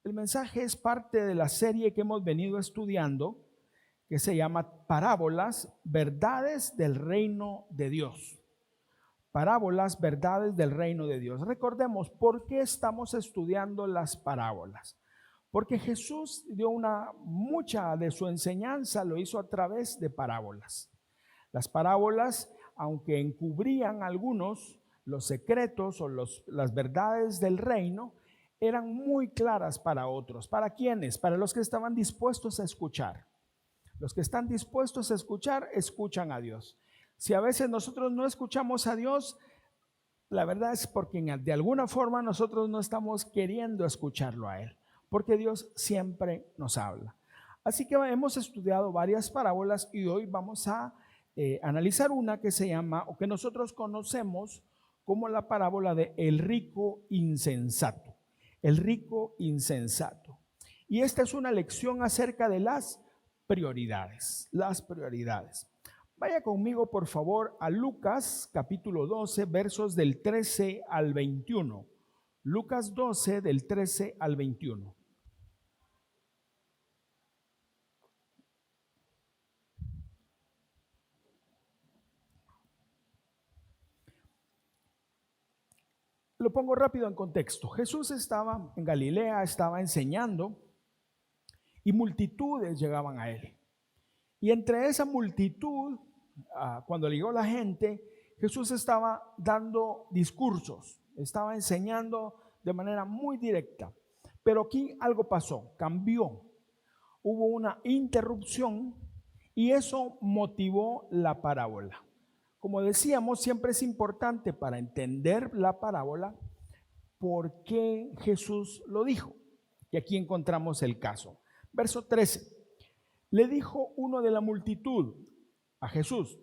El mensaje es parte de la serie que hemos venido estudiando, que se llama Parábolas, Verdades del Reino de Dios. Parábolas, verdades del reino de Dios. Recordemos, ¿por qué estamos estudiando las parábolas? Porque Jesús dio mucha de su enseñanza, lo hizo a través de parábolas. Las parábolas, aunque encubrían algunos los secretos o las verdades del reino, eran muy claras para otros. ¿Para quiénes? Para los que estaban dispuestos a escuchar. Los que están dispuestos a escuchar, escuchan a Dios. Si a veces nosotros no escuchamos a Dios, la verdad es porque de alguna forma nosotros no estamos queriendo escucharlo a Él, porque Dios siempre nos habla. Así que hemos estudiado varias parábolas y hoy vamos a analizar una que se llama, o que nosotros conocemos como la parábola de el rico insensato. El rico insensato. Y esta es una lección acerca de las prioridades. Las prioridades. Vaya conmigo, por favor, a Lucas capítulo 12, versos del 13 al 21. Lucas 12, del 13 al 21. Lo pongo rápido en contexto. Jesús estaba en Galilea, estaba enseñando y multitudes llegaban a él. Y entre esa multitud, cuando llegó la gente, Jesús estaba dando discursos, estaba enseñando de manera muy directa. Pero aquí algo pasó, cambió. Hubo una interrupción y eso motivó la parábola. Como decíamos, siempre es importante para entender la parábola por qué Jesús lo dijo. Y aquí encontramos el caso. Verso 13. Le dijo uno de la multitud a Jesús: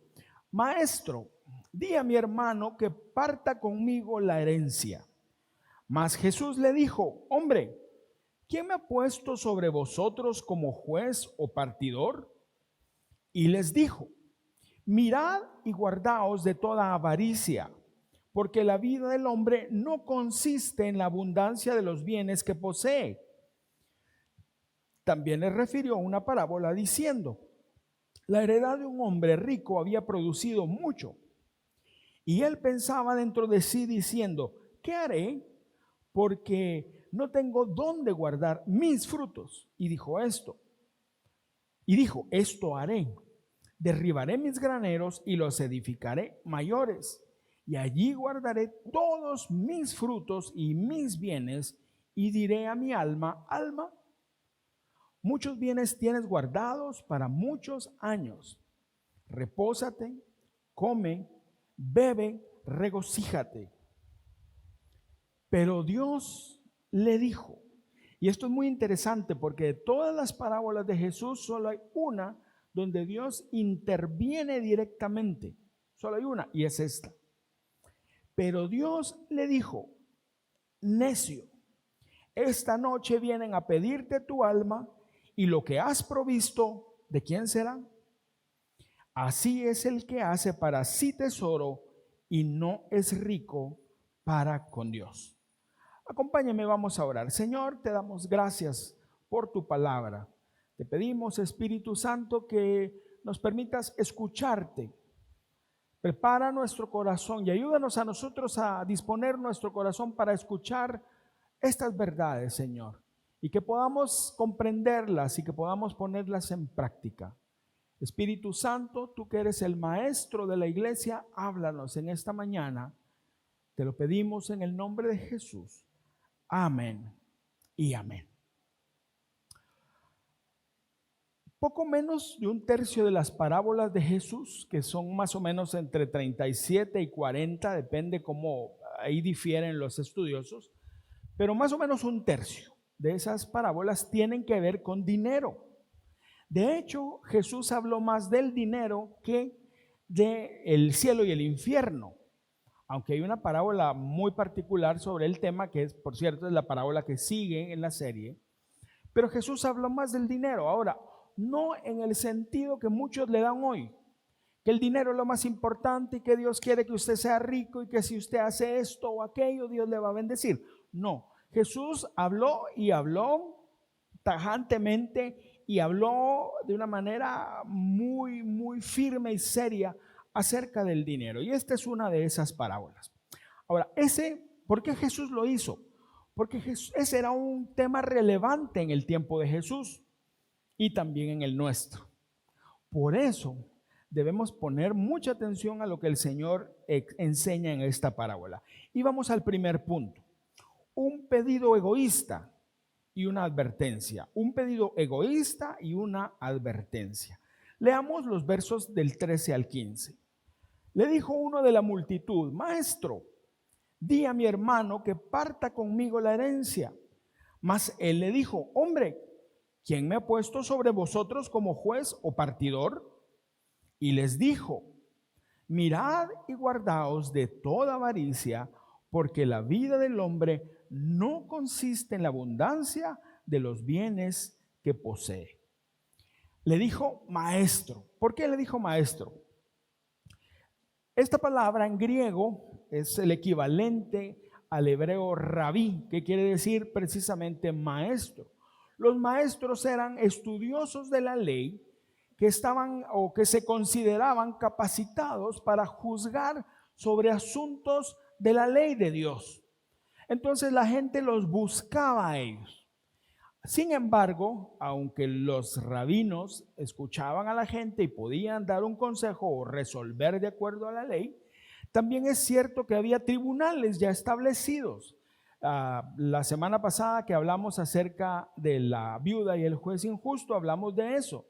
Maestro, di a mi hermano que parta conmigo la herencia. Mas Jesús le dijo: Hombre, ¿quién me ha puesto sobre vosotros como juez o partidor? Y les dijo: Mirad y guardaos de toda avaricia, porque la vida del hombre no consiste en la abundancia de los bienes que posee. También le refirió una parábola diciendo: La heredad de un hombre rico había producido mucho. Y él pensaba dentro de sí diciendo: ¿qué haré? Porque no tengo dónde guardar mis frutos. Y dijo: esto haré. Derribaré mis graneros y los edificaré mayores. Y allí guardaré todos mis frutos y mis bienes. Y diré a mi alma: alma, muchos bienes tienes guardados para muchos años. Repósate, come, bebe, regocíjate. Pero Dios le dijo, y esto es muy interesante porque de todas las parábolas de Jesús solo hay una donde Dios interviene directamente. Solo hay una, y es esta. Pero Dios le dijo: necio, esta noche vienen a pedirte tu alma, y lo que has provisto, ¿de quién será? Así es el que hace para sí tesoro y no es rico para con Dios. Acompáñame, vamos a orar. Señor, te damos gracias por tu palabra. Te pedimos, Espíritu Santo, que nos permitas escucharte. Prepara nuestro corazón y ayúdanos a nosotros a disponer nuestro corazón para escuchar estas verdades, Señor, y que podamos comprenderlas y que podamos ponerlas en práctica. Espíritu Santo, tú que eres el maestro de la iglesia, háblanos en esta mañana. Te lo pedimos en el nombre de Jesús. Amén y amén. Poco menos de un tercio de las parábolas de Jesús, que son más o menos entre 37 y 40, depende cómo ahí difieren los estudiosos, pero más o menos un tercio de esas parábolas tienen que ver con dinero. De hecho, Jesús habló más del dinero que del cielo y el infierno, aunque hay una parábola muy particular sobre el tema, que es, por cierto, es la parábola que sigue en la serie, pero Jesús habló más del dinero. Ahora, no en el sentido que muchos le dan hoy, que el dinero es lo más importante y que Dios quiere que usted sea rico y que si usted hace esto o aquello, Dios le va a bendecir. No, Jesús habló y habló tajantemente y habló de una manera muy firme y seria acerca del dinero. Y esta es una de esas parábolas. Ahora, ¿por qué Jesús lo hizo? Porque ese era un tema relevante en el tiempo de Jesús y también en el nuestro. Por eso debemos poner mucha atención a lo que el Señor enseña en esta parábola. Y vamos al primer punto. Un pedido egoísta y una advertencia. Un pedido egoísta y una advertencia. Leamos los versos del 13 al 15. Le dijo uno de la multitud: Maestro, di a mi hermano que parta conmigo la herencia. Mas él le dijo: Hombre, ¿quién me ha puesto sobre vosotros como juez o partidor? Y les dijo: Mirad y guardaos de toda avaricia, porque la vida del hombre no consiste en la abundancia de los bienes que posee. Le dijo maestro. ¿Por qué le dijo maestro? Esta palabra en griego es el equivalente al hebreo rabí, que quiere decir precisamente maestro. Los maestros eran estudiosos de la ley que estaban o que se consideraban capacitados para juzgar sobre asuntos de la ley de Dios. Entonces la gente los buscaba a ellos. Sin embargo, aunque los rabinos escuchaban a la gente y podían dar un consejo o resolver de acuerdo a la ley, también es cierto que había tribunales ya establecidos. La semana pasada que hablamos acerca de la viuda y el juez injusto, hablamos de eso.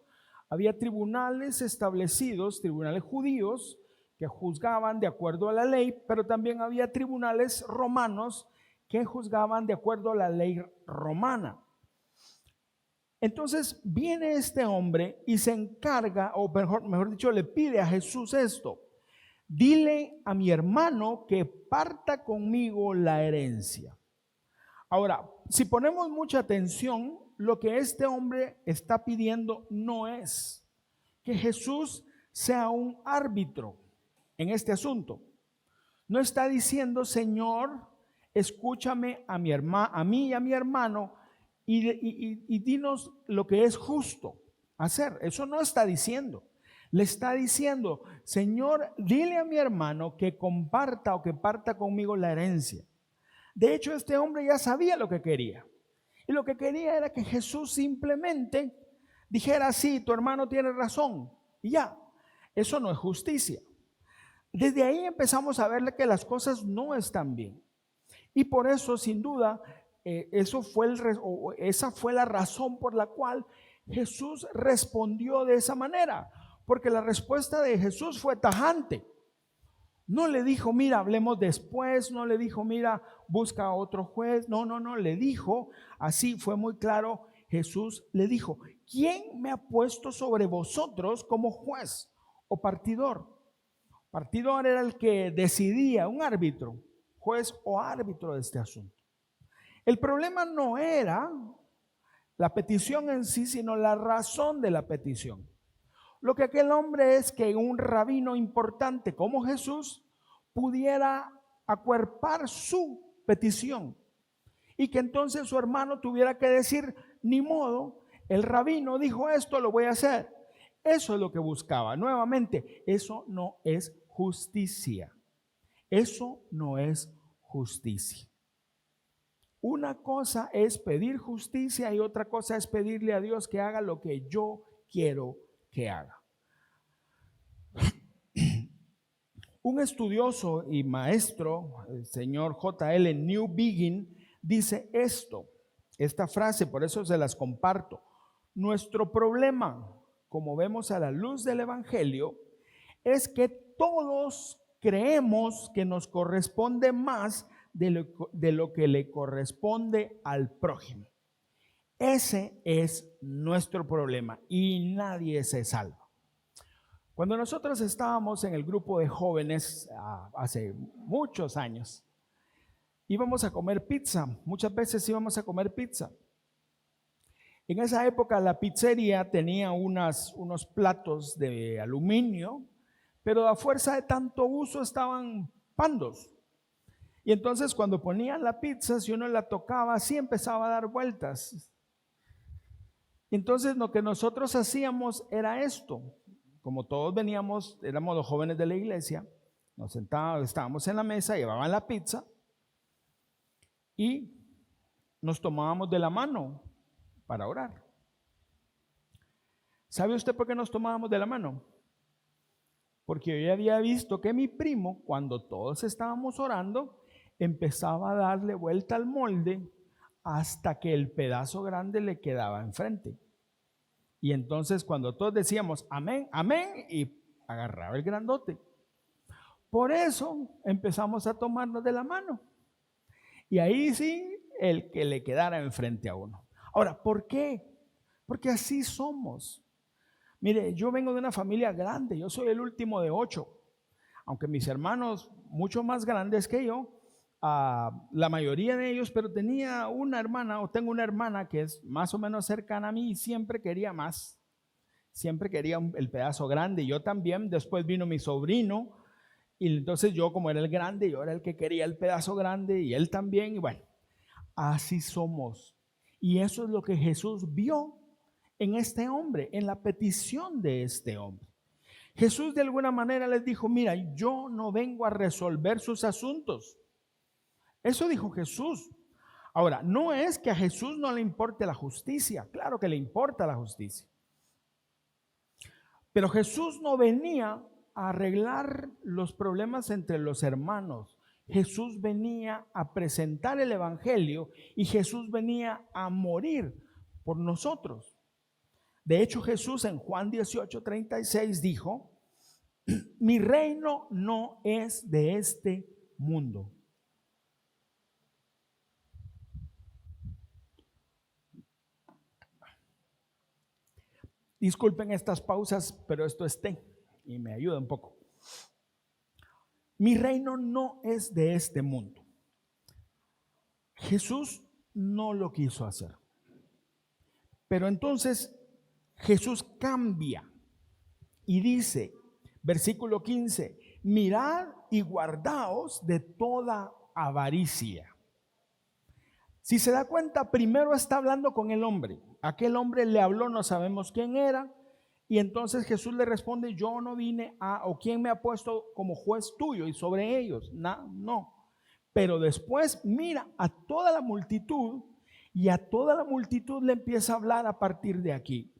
Había tribunales establecidos, tribunales judíos que juzgaban de acuerdo a la ley, pero también había tribunales romanos que juzgaban de acuerdo a la ley romana. Entonces viene este hombre y se encarga, o mejor dicho, le pide a Jesús esto: dile a mi hermano que parta conmigo la herencia. Ahora, si ponemos mucha atención, lo que este hombre está pidiendo no es que Jesús sea un árbitro en este asunto. No está diciendo: Señor, escúchame a mí y a mi hermano y dinos lo que es justo hacer. Eso no está diciendo. Le está diciendo: Señor, dile a mi hermano que comparta o que parta conmigo la herencia. De hecho, este hombre ya sabía lo que quería. Y lo que quería era que Jesús simplemente dijera: sí, tu hermano tiene razón. Y ya, eso no es justicia. Desde ahí empezamos a verle que las cosas no están bien. Y por eso, sin duda, esa fue la razón por la cual Jesús respondió de esa manera. Porque la respuesta de Jesús fue tajante. No le dijo: mira, hablemos después. No le dijo: mira, busca a otro juez. No, le dijo así, fue muy claro. Jesús le dijo: ¿quién me ha puesto sobre vosotros como juez o partidor? Partidor era el que decidía, un árbitro, juez o árbitro de este asunto. El problema no era la petición en sí, sino la razón de la petición. Lo que aquel hombre es que un rabino importante como Jesús pudiera acuerpar su petición y que entonces su hermano tuviera que decir: ni modo, el rabino dijo esto, lo voy a hacer. Eso es lo que buscaba. Nuevamente, eso no es justicia. Eso no es justicia. Una cosa es pedir justicia y otra cosa es pedirle a Dios que haga lo que yo quiero que haga. Un estudioso y maestro, el señor J.L. Newbigin, dice esta frase, por eso se las comparto: nuestro problema, como vemos a la luz del Evangelio, es que todos creemos que nos corresponde más de lo que le corresponde al prójimo. Ese es nuestro problema y nadie se salva. Cuando nosotros estábamos en el grupo de jóvenes hace muchos años, íbamos a comer pizza. Muchas veces íbamos a comer pizza. En esa época la pizzería tenía unos platos de aluminio, pero a fuerza de tanto uso estaban pandos. Y entonces cuando ponían la pizza, si uno la tocaba, así empezaba a dar vueltas. Entonces lo que nosotros hacíamos era esto. Como todos veníamos, éramos los jóvenes de la iglesia, nos sentábamos, estábamos en la mesa, llevaban la pizza y nos tomábamos de la mano para orar. ¿Sabe usted por qué nos tomábamos de la mano? Porque yo ya había visto que mi primo, cuando todos estábamos orando, empezaba a darle vuelta al molde hasta que el pedazo grande le quedaba enfrente. Y entonces cuando todos decíamos amén, amén, y agarraba el grandote. Por eso empezamos a tomarnos de la mano. Y ahí sí, el que le quedara enfrente a uno. Ahora, ¿por qué? Porque así somos. Mire, yo vengo de una familia grande, yo soy el último de 8. Aunque mis hermanos, mucho más grandes que yo, la mayoría de ellos, pero tenía una hermana, o tengo una hermana que es más o menos cercana a mí y siempre quería más. Siempre quería el pedazo grande. Yo también, después vino mi sobrino, y entonces yo, como era el grande, yo era el que quería el pedazo grande, y él también, y bueno, así somos. Y eso es lo que Jesús vio en este hombre, en la petición de este hombre. Jesús de alguna manera les dijo, mira, yo no vengo a resolver sus asuntos. Eso dijo Jesús. Ahora, no es que a Jesús no le importe la justicia, claro que le importa la justicia. Pero Jesús no venía a arreglar los problemas entre los hermanos. Jesús venía a presentar el evangelio y Jesús venía a morir por nosotros. De hecho, Jesús en Juan 18:36 dijo, mi reino no es de este mundo. Disculpen estas pausas, pero esto es té y me ayuda un poco. Mi reino no es de este mundo. Jesús no lo quiso hacer. Pero entonces Jesús cambia y dice, versículo 15, mirad y guardaos de toda avaricia. Si se da cuenta, primero está hablando con el hombre. Aquel hombre le habló, no sabemos quién era. Y entonces Jesús le responde, yo no vine o quién me ha puesto como juez tuyo y sobre ellos. No. Pero después mira a toda la multitud y a toda la multitud le empieza a hablar a partir de aquí.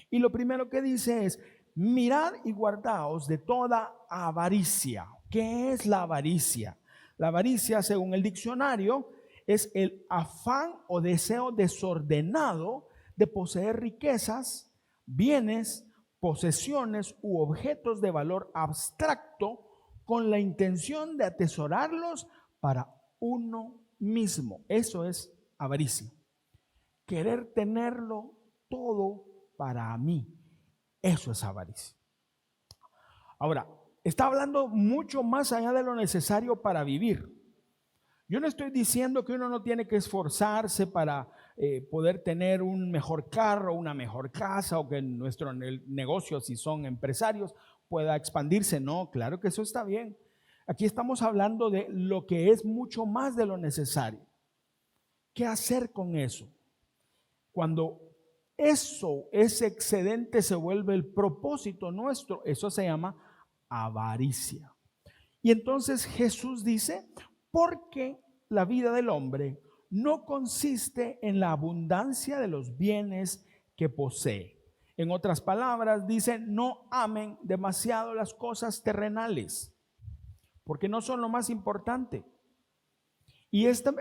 Y lo primero que dice es, mirad y guardaos de toda avaricia. ¿Qué es la avaricia? La avaricia, según el diccionario, es el afán o deseo desordenado de poseer riquezas, bienes, posesiones u objetos de valor abstracto con la intención de atesorarlos para uno mismo. Eso es avaricia. Querer tenerlo todo para mí. Eso es avaricia. Ahora, está hablando mucho más allá de lo necesario para vivir. Yo no estoy diciendo que uno no tiene que esforzarse para poder tener un mejor carro, una mejor casa, o que nuestro negocio, si son empresarios, pueda expandirse. No, claro que eso está bien. Aquí estamos hablando de lo que es mucho más de lo necesario. ¿Qué hacer con eso? Cuando ese excedente se vuelve el propósito nuestro, eso se llama avaricia. Y entonces Jesús dice, porque la vida del hombre no consiste en la abundancia de los bienes que posee. En otras palabras, dice, no amen demasiado las cosas terrenales, porque no son lo más importante. Y esta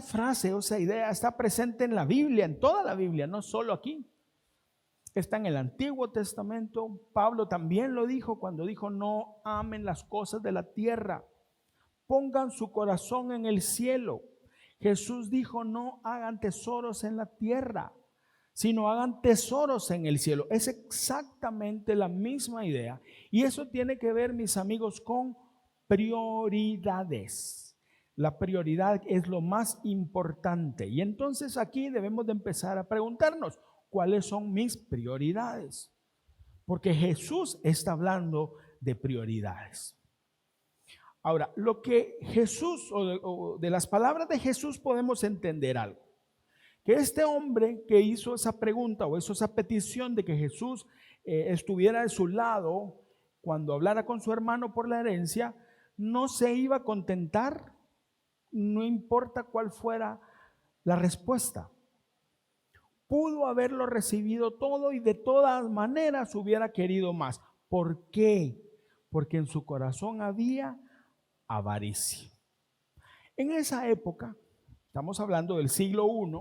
frase o esa idea está presente en la Biblia, en toda la Biblia, no solo aquí. Está en el Antiguo Testamento. Pablo también lo dijo cuando dijo, no amen las cosas de la tierra. Pongan su corazón en el cielo. Jesús dijo, no hagan tesoros en la tierra, sino hagan tesoros en el cielo. Es exactamente la misma idea. Y eso tiene que ver, mis amigos, con prioridades. La prioridad es lo más importante. Y entonces aquí debemos de empezar a preguntarnos, ¿cuáles son mis prioridades? Porque Jesús está hablando de prioridades. Ahora, lo que Jesús, o de las palabras de Jesús podemos entender algo. Que este hombre que hizo esa pregunta o hizo esa petición de que Jesús estuviera de su lado cuando hablara con su hermano por la herencia, no se iba a contentar, no importa cuál fuera la respuesta. Pudo haberlo recibido todo y de todas maneras hubiera querido más. ¿Por qué? Porque en su corazón había avaricia. En esa época, estamos hablando del siglo I,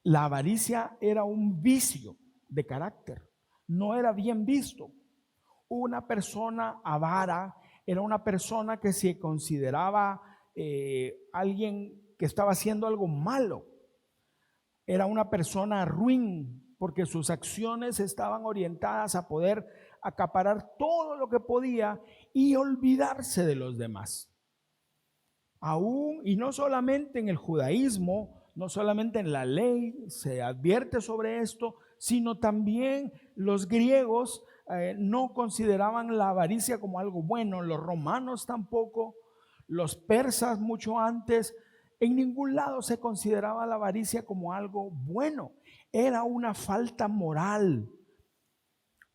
la avaricia era un vicio de carácter, no era bien visto. Una persona avara era una persona que se consideraba alguien que estaba haciendo algo malo. Era una persona ruin porque sus acciones estaban orientadas a poder acaparar todo lo que podía y olvidarse de los demás. Aún, y no solamente en el judaísmo, no solamente en la ley se advierte sobre esto, sino también los griegos no consideraban la avaricia como algo bueno, los romanos tampoco, los persas mucho antes. En ningún lado se consideraba la avaricia como algo bueno, era una falta moral.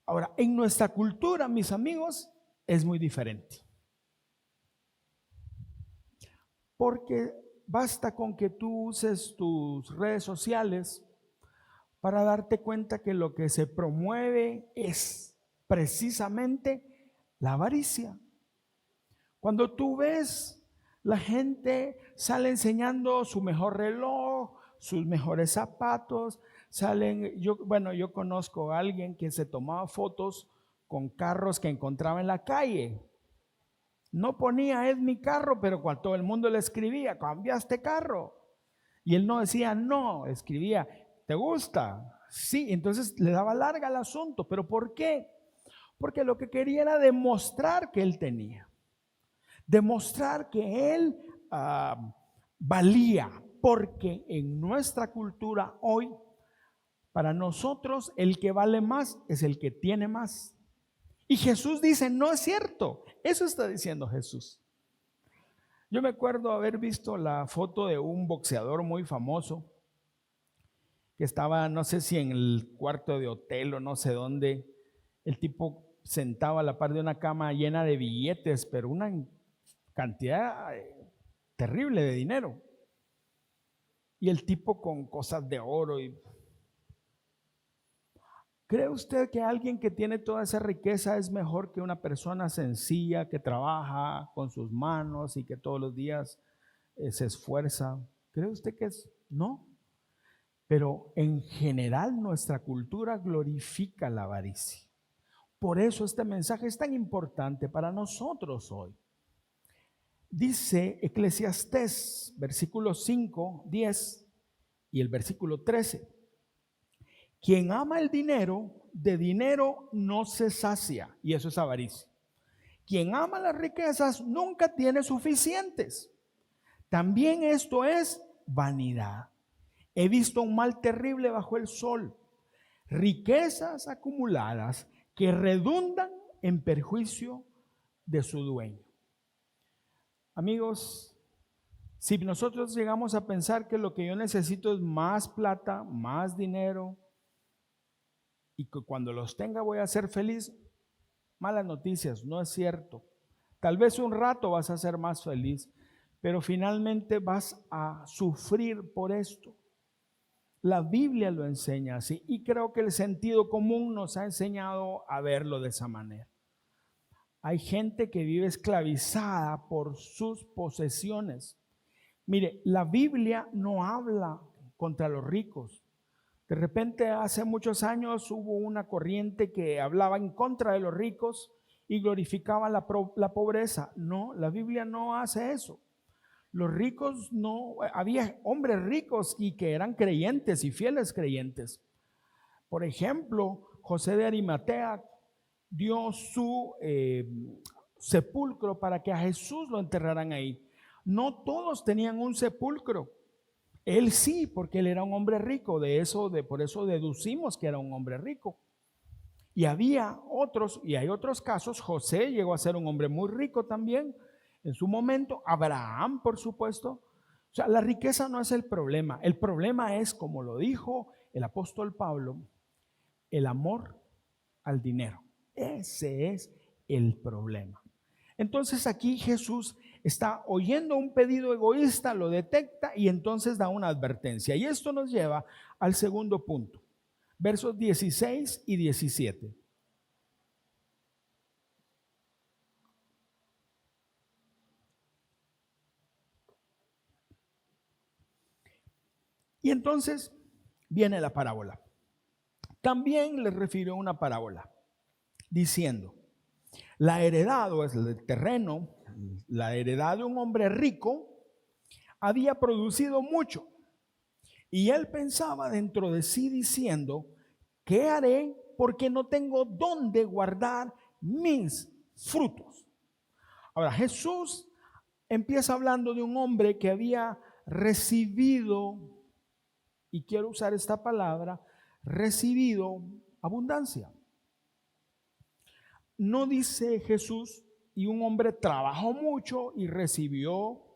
Ahora, en nuestra cultura, mis amigos, es muy diferente. Porque basta con que tú uses tus redes sociales para darte cuenta que lo que se promueve es precisamente la avaricia. Cuando tú ves, la gente sale enseñando su mejor reloj, sus mejores zapatos, yo conozco a alguien que se tomaba fotos con carros que encontraba en la calle. No ponía es mi carro, pero cuando todo el mundo le escribía, cambiaste carro. Y él no decía no, escribía, ¿te gusta? Sí, entonces le daba larga al asunto. ¿Pero por qué? Porque lo que quería era demostrar que él tenía. Demostrar que él valía. Porque en nuestra cultura hoy, para nosotros el que vale más es el que tiene más. Y Jesús dice, no es cierto. Eso está diciendo Jesús. Yo me acuerdo haber visto la foto de un boxeador muy famoso que estaba, no sé si en el cuarto de hotel o no sé dónde. El tipo sentado a la par de una cama llena de billetes, pero una cantidad terrible de dinero. Y el tipo con cosas de oro. ¿Cree usted que alguien que tiene toda esa riqueza es mejor que una persona sencilla que trabaja con sus manos y que todos los días se esfuerza? ¿Cree usted que es? No. Pero en general nuestra cultura glorifica la avaricia. Por eso este mensaje es tan importante para nosotros hoy. Dice Eclesiastés, versículo 5, 10 y el versículo 13. Quien ama el dinero, de dinero no se sacia, y eso es avaricia. Quien ama las riquezas nunca tiene suficientes. También esto es vanidad. He visto un mal terrible bajo el sol, riquezas acumuladas que redundan en perjuicio de su dueño. Amigos, si nosotros llegamos a pensar que lo que yo necesito es más plata, más dinero, y que cuando los tenga voy a ser feliz, malas noticias, no es cierto. Tal vez un rato vas a ser más feliz, pero finalmente vas a sufrir por esto. La Biblia lo enseña así y creo que el sentido común nos ha enseñado a verlo de esa manera. Hay gente que vive esclavizada por sus posesiones. Mire, la Biblia no habla contra los ricos. De repente hace muchos años hubo una corriente que hablaba en contra de los ricos y glorificaba la pobreza. No, la Biblia no hace eso. Los ricos no, había hombres ricos y que eran creyentes y fieles creyentes. Por ejemplo, José de Arimatea dio su sepulcro para que a Jesús lo enterraran ahí. No todos tenían un sepulcro. Él sí, porque él era un hombre rico, por eso deducimos que era un hombre rico. Y había otros, y hay otros casos. José llegó a ser un hombre muy rico también en su momento. Abraham, por supuesto. O sea, la riqueza no es el problema. El problema es, como lo dijo el apóstol Pablo, el amor al dinero. Ese es el problema. Entonces aquí Jesús está oyendo un pedido egoísta, lo detecta y entonces da una advertencia. Y esto nos lleva al segundo punto, versos 16 y 17. Y entonces viene la parábola. También le refirió una parábola, diciendo, la heredad o es el terreno, la heredad de un hombre rico había producido mucho. Y él pensaba dentro de sí diciendo, ¿qué haré? Porque no tengo dónde guardar mis frutos. Ahora, Jesús empieza hablando de un hombre que había recibido, y quiero usar esta palabra, recibido abundancia. No dice Jesús, y un hombre trabajó mucho y recibió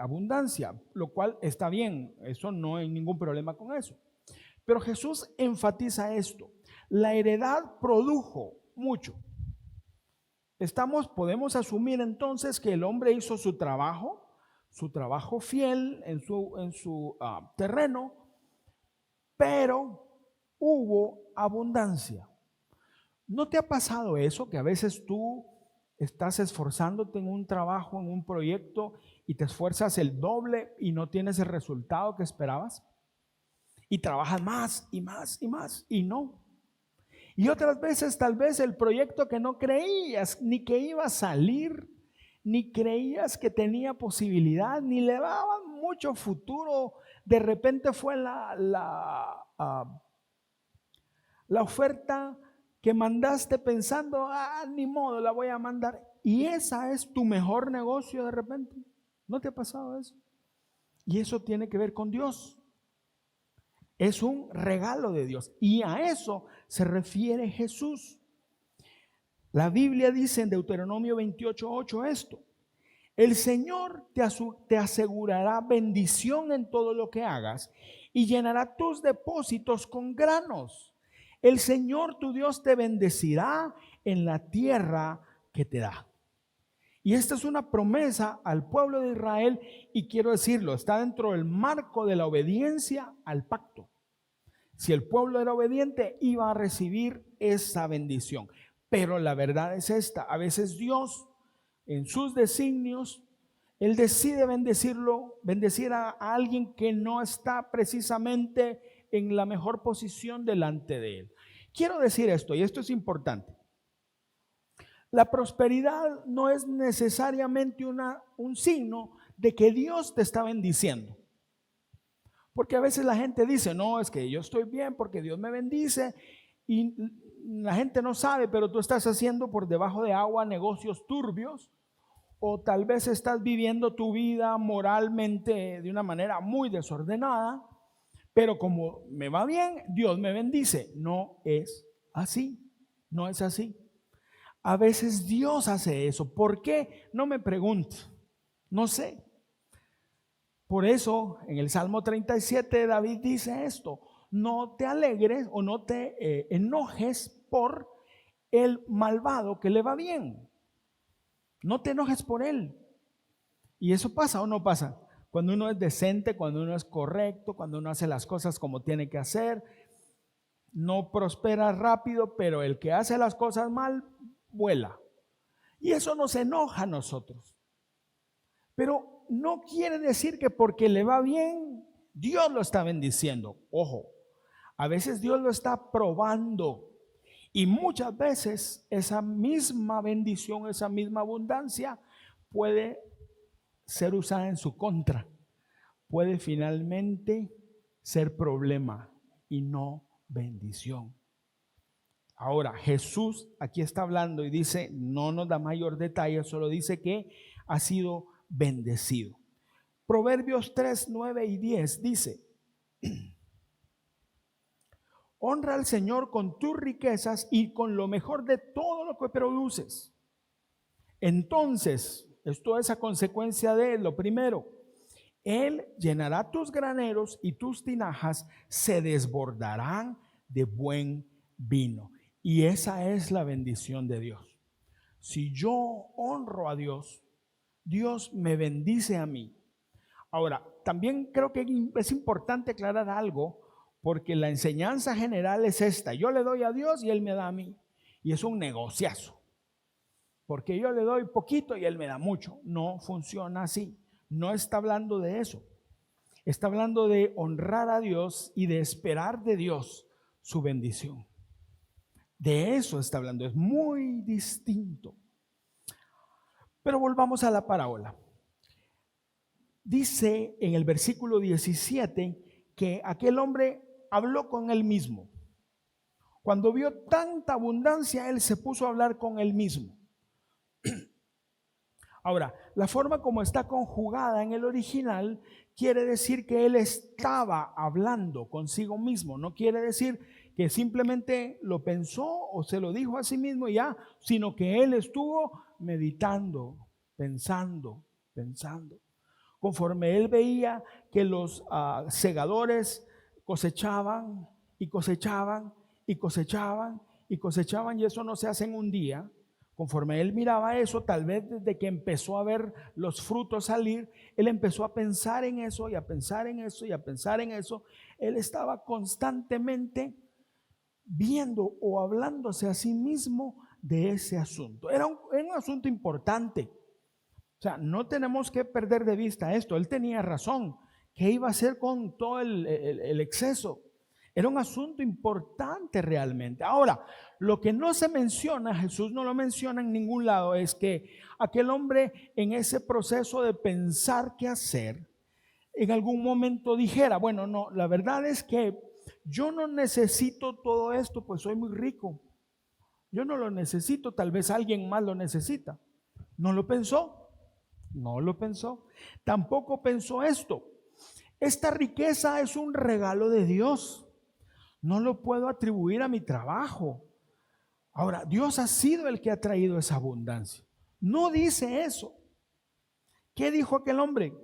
abundancia, lo cual está bien, eso no hay ningún problema con eso. Pero Jesús enfatiza esto, la heredad produjo mucho. Podemos asumir entonces que el hombre hizo su trabajo fiel en su terreno, pero hubo abundancia. ¿No te ha pasado eso, que a veces tú estás esforzándote en un trabajo, en un proyecto, y te esfuerzas el doble y no tienes el resultado que esperabas? Y trabajas más y más y más y no. Y otras veces tal vez el proyecto que no creías ni que iba a salir, ni creías que tenía posibilidad, ni le daba mucho futuro, de repente fue la oferta que mandaste pensando, ni modo, la voy a mandar. Y esa es tu mejor negocio de repente. ¿No te ha pasado eso? Y eso tiene que ver con Dios. Es un regalo de Dios. Y a eso se refiere Jesús. La Biblia dice en Deuteronomio 28:8 esto. El Señor te asegurará bendición en todo lo que hagas y llenará tus depósitos con granos. El Señor tu Dios te bendecirá en la tierra que te da. Y esta es una promesa al pueblo de Israel, y quiero decirlo, está dentro del marco de la obediencia al pacto. Si el pueblo era obediente, iba a recibir esa bendición. Pero la verdad es esta, a veces Dios en sus designios, Él decide bendecir a alguien que no está precisamente en la mejor posición delante de Él. Quiero decir esto, y esto es importante. La prosperidad no es necesariamente un signo de que Dios te está bendiciendo. Porque a veces la gente dice, no, es que yo estoy bien porque Dios me bendice, y la gente no sabe, pero tú estás haciendo por debajo de agua negocios turbios, o tal vez estás viviendo tu vida moralmente de una manera muy desordenada, pero como me va bien, Dios me bendice. No es así, no es así. A veces Dios hace eso. ¿Por qué? No me pregunto, no sé. Por eso en el Salmo 37 David dice esto: no te alegres o no te enojes por el malvado que le va bien. No te enojes por él. ¿Y eso pasa o no pasa? Cuando uno es decente, cuando uno es correcto, cuando uno hace las cosas como tiene que hacer, no prospera rápido, pero el que hace las cosas mal, vuela. Y eso nos enoja a nosotros. Pero no quiere decir que porque le va bien, Dios lo está bendiciendo. Ojo, a veces Dios lo está probando. Y muchas veces esa misma bendición, esa misma abundancia puede ser usada en su contra. Puede finalmente ser problema y no bendición. Ahora, Jesús aquí está hablando y dice, no nos da mayor detalle, solo dice que ha sido bendecido. Proverbios 3, 9 y 10 dice, Honra al Señor con tus riquezas y con lo mejor de todo lo que produces. Entonces, esto es a consecuencia de lo primero, Él llenará tus graneros y tus tinajas se desbordarán de buen vino. Y esa es la bendición de Dios. Si yo honro a Dios, Dios me bendice a mí. Ahora, también creo que es importante aclarar algo, porque la enseñanza general es esta: yo le doy a Dios y Él me da a mí. Y es un negociazo, porque yo le doy poquito y Él me da mucho. No funciona así. No está hablando de eso. Está hablando de honrar a Dios y de esperar de Dios su bendición. De eso está hablando. Es muy distinto. Pero volvamos a la parábola. Dice en el versículo 17 que aquel hombre habló con él mismo. Cuando vio tanta abundancia, él se puso a hablar con él mismo. Ahora, la forma como está conjugada en el original quiere decir que él estaba hablando consigo mismo. No quiere decir que simplemente lo pensó o se lo dijo a sí mismo y ya, sino que él estuvo meditando, pensando. Conforme él veía que los segadores cosechaban y cosechaban y cosechaban y cosechaban, y eso no se hace en un día. Conforme él miraba eso, tal vez desde que empezó a ver los frutos salir, él empezó a pensar en eso y a pensar en eso y a pensar en eso. Él estaba constantemente viendo o hablándose a sí mismo de ese asunto. Era un asunto importante. O sea, no tenemos que perder de vista esto. Él tenía razón. ¿Qué iba a hacer con todo el exceso? Era un asunto importante realmente. Ahora, lo que no se menciona, Jesús no lo menciona en ningún lado, es que aquel hombre en ese proceso de pensar qué hacer, en algún momento dijera: bueno, no, la verdad es que yo no necesito todo esto, pues soy muy rico. Yo no lo necesito, tal vez alguien más lo necesita. No lo pensó. No lo pensó. Tampoco pensó esto: esta riqueza es un regalo de Dios. No lo puedo atribuir a mi trabajo. Ahora, Dios ha sido el que ha traído esa abundancia. No dice eso. ¿Qué dijo aquel hombre?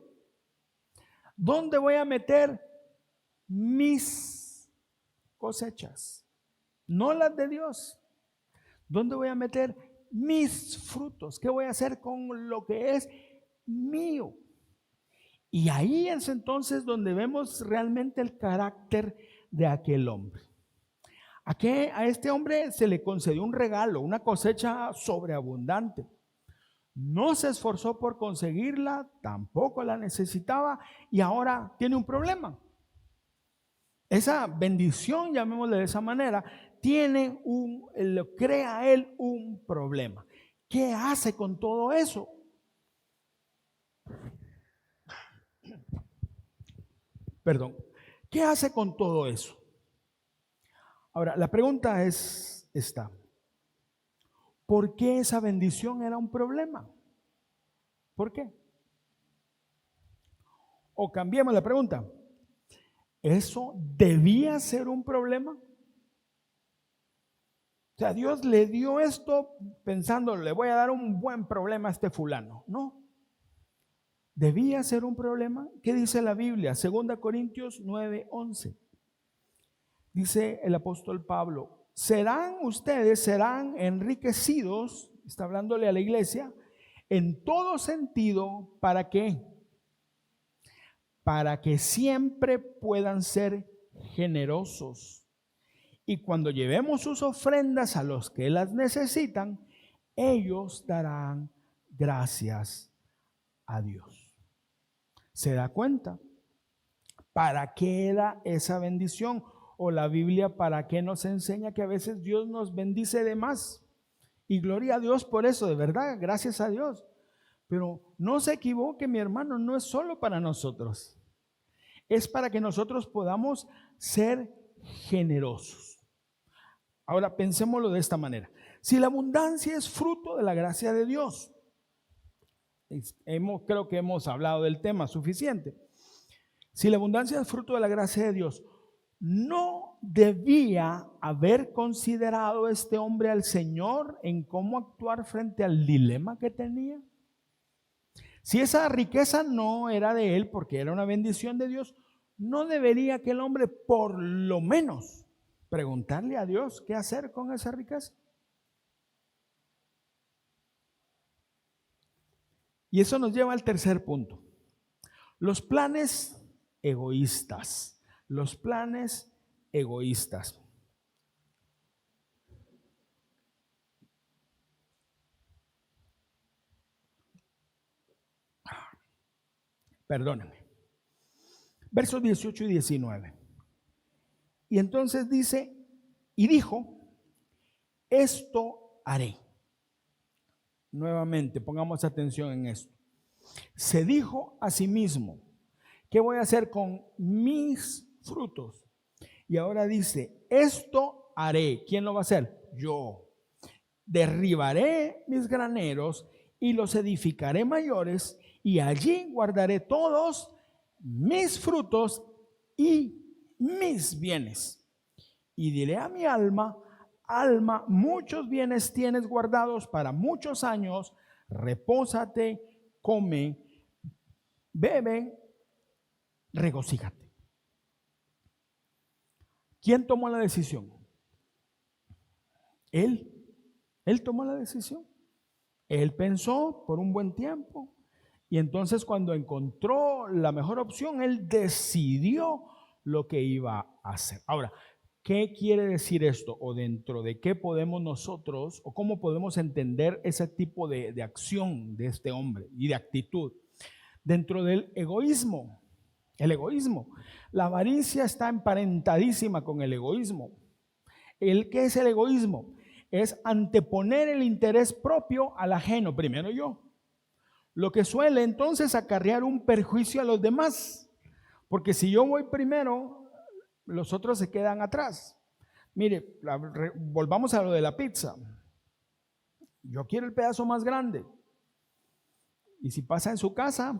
¿Dónde voy a meter mis cosechas? No las de Dios. ¿Dónde voy a meter mis frutos? ¿Qué voy a hacer con lo que es mío? Y ahí es entonces donde vemos realmente el carácter de aquel hombre. A este hombre se le concedió un regalo, una cosecha sobreabundante. No se esforzó por conseguirla, tampoco la necesitaba y ahora tiene un problema. Esa bendición, llamémosle de esa manera, le crea a él un problema. ¿Qué hace con todo eso? Perdón. ¿Qué hace con todo eso? Ahora, la pregunta es esta: ¿por qué esa bendición era un problema? ¿Por qué? O cambiemos la pregunta: ¿eso debía ser un problema? O sea, Dios le dio esto pensando, le voy a dar un buen problema a este fulano. No. ¿Debía ser un problema? ¿Qué dice la Biblia? 2 Corintios 9:11. Dice el apóstol Pablo: serán enriquecidos, está hablándole a la iglesia, en todo sentido. ¿Para qué? Para que siempre puedan ser generosos. Y cuando llevemos sus ofrendas a los que las necesitan, ellos darán gracias a Dios. ¿Se da cuenta? ¿Para qué era esa bendición? O la Biblia, ¿para qué nos enseña que a veces Dios nos bendice de más? Y gloria a Dios por eso, de verdad, gracias a Dios. Pero no se equivoque, mi hermano, no es solo para nosotros. Es para que nosotros podamos ser generosos. Ahora pensémoslo de esta manera: si la abundancia es fruto de la gracia de Dios, creo que hemos hablado del tema suficiente. Si la abundancia es fruto de la gracia de Dios, ¿no debía haber considerado este hombre al Señor en cómo actuar frente al dilema que tenía? Si esa riqueza no era de él porque era una bendición de Dios, ¿no debería aquel hombre por lo menos preguntarle a Dios qué hacer con esa riqueza? Y eso nos lleva al tercer punto. Los planes egoístas. Los planes egoístas. Perdónenme. Versos 18 y 19. Y entonces dice, y dijo, esto haré. Nuevamente, pongamos atención en esto. Se dijo a sí mismo, ¿qué voy a hacer con mis frutos? Y ahora dice, esto haré. ¿Quién lo va a hacer? Yo. Derribaré mis graneros y los edificaré mayores, y allí guardaré todos mis frutos y mis bienes. Y diré a mi alma, alma, muchos bienes tienes guardados para muchos años, repósate, come, bebe, regocíjate. ¿Quién tomó la decisión? Él tomó la decisión. Él pensó por un buen tiempo y entonces cuando encontró la mejor opción, él decidió lo que iba a hacer. Ahora, ¿qué quiere decir esto? ¿O dentro de qué podemos nosotros, o cómo podemos entender ese tipo de acción de este hombre y de actitud? Dentro del egoísmo. El egoísmo. La avaricia está emparentadísima con el egoísmo. ¿Qué es el egoísmo? Es anteponer el interés propio al ajeno, primero yo. Lo que suele entonces acarrear un perjuicio a los demás. Porque si yo voy primero, los otros se quedan atrás. Mire, volvamos a lo de la pizza. Yo quiero el pedazo más grande. Y si pasa en su casa,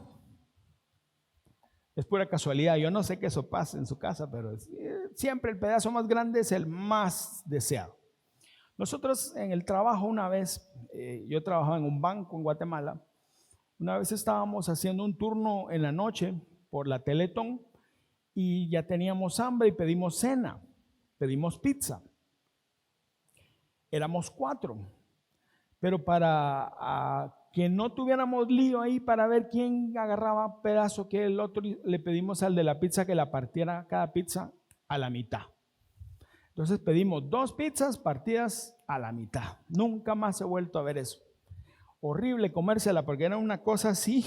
es pura casualidad. Yo no sé que eso pase en su casa, pero siempre el pedazo más grande es el más deseado. Nosotros en el trabajo una vez, yo trabajaba en un banco en Guatemala, una vez estábamos haciendo un turno en la noche por la Teletón y ya teníamos hambre y pedimos cena, pedimos pizza. Éramos 4, pero para que no tuviéramos lío ahí para ver quién agarraba pedazo que el otro, le pedimos al de la pizza que la partiera cada pizza a la mitad. Entonces pedimos 2 pizzas partidas a la mitad. Nunca más he vuelto a ver eso. Horrible comérsela porque era una cosa así,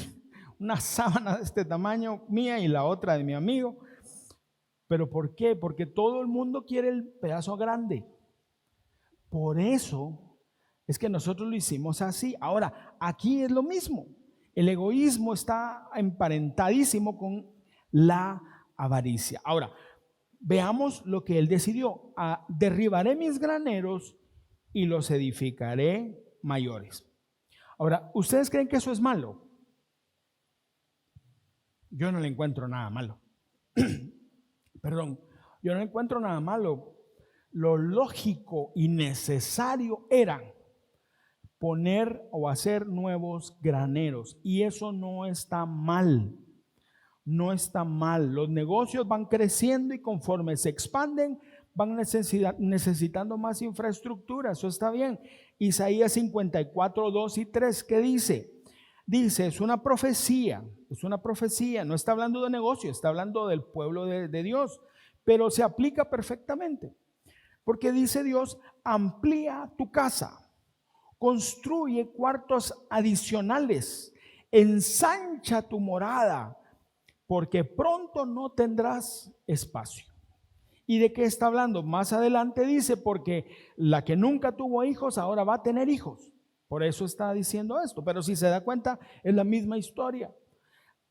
una sábana de este tamaño mía y la otra de mi amigo. ¿Pero por qué? Porque todo el mundo quiere el pedazo grande. Por eso es que nosotros lo hicimos así. Ahora, aquí es lo mismo. El egoísmo está emparentadísimo con la avaricia. Ahora, veamos lo que él decidió. Derribaré mis graneros y los edificaré mayores. Ahora, ¿ustedes creen que eso es malo? Yo no le encuentro nada malo. Perdón, yo no encuentro nada malo. Lo lógico y necesario era poner o hacer nuevos graneros. Y eso no está mal. No está mal. Los negocios van creciendo y conforme se expanden, van necesitando más infraestructura. Eso está bien. Isaías 54, 2 y 3, ¿qué dice? Dice, es una profecía, no está hablando de negocio, está hablando del pueblo de Dios, pero se aplica perfectamente. Porque dice Dios, amplía tu casa, construye cuartos adicionales, ensancha tu morada, porque pronto no tendrás espacio. ¿Y de qué está hablando? Más adelante dice, porque la que nunca tuvo hijos ahora va a tener hijos. Por eso está diciendo esto. Pero si se da cuenta, es la misma historia.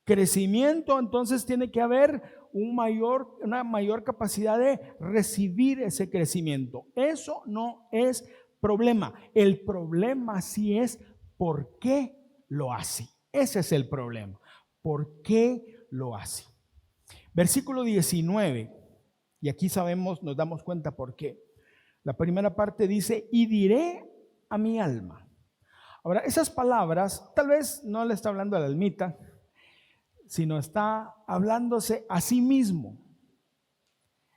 Crecimiento, entonces tiene que haber una mayor capacidad de recibir ese crecimiento. Eso no es problema. El problema sí es por qué lo hace. Ese es el problema. ¿Por qué lo hace? Versículo 19. Y aquí sabemos, nos damos cuenta por qué. La primera parte dice, y diré a mi alma. Ahora, esas palabras, tal vez no le está hablando a la almita, sino está hablándose a sí mismo.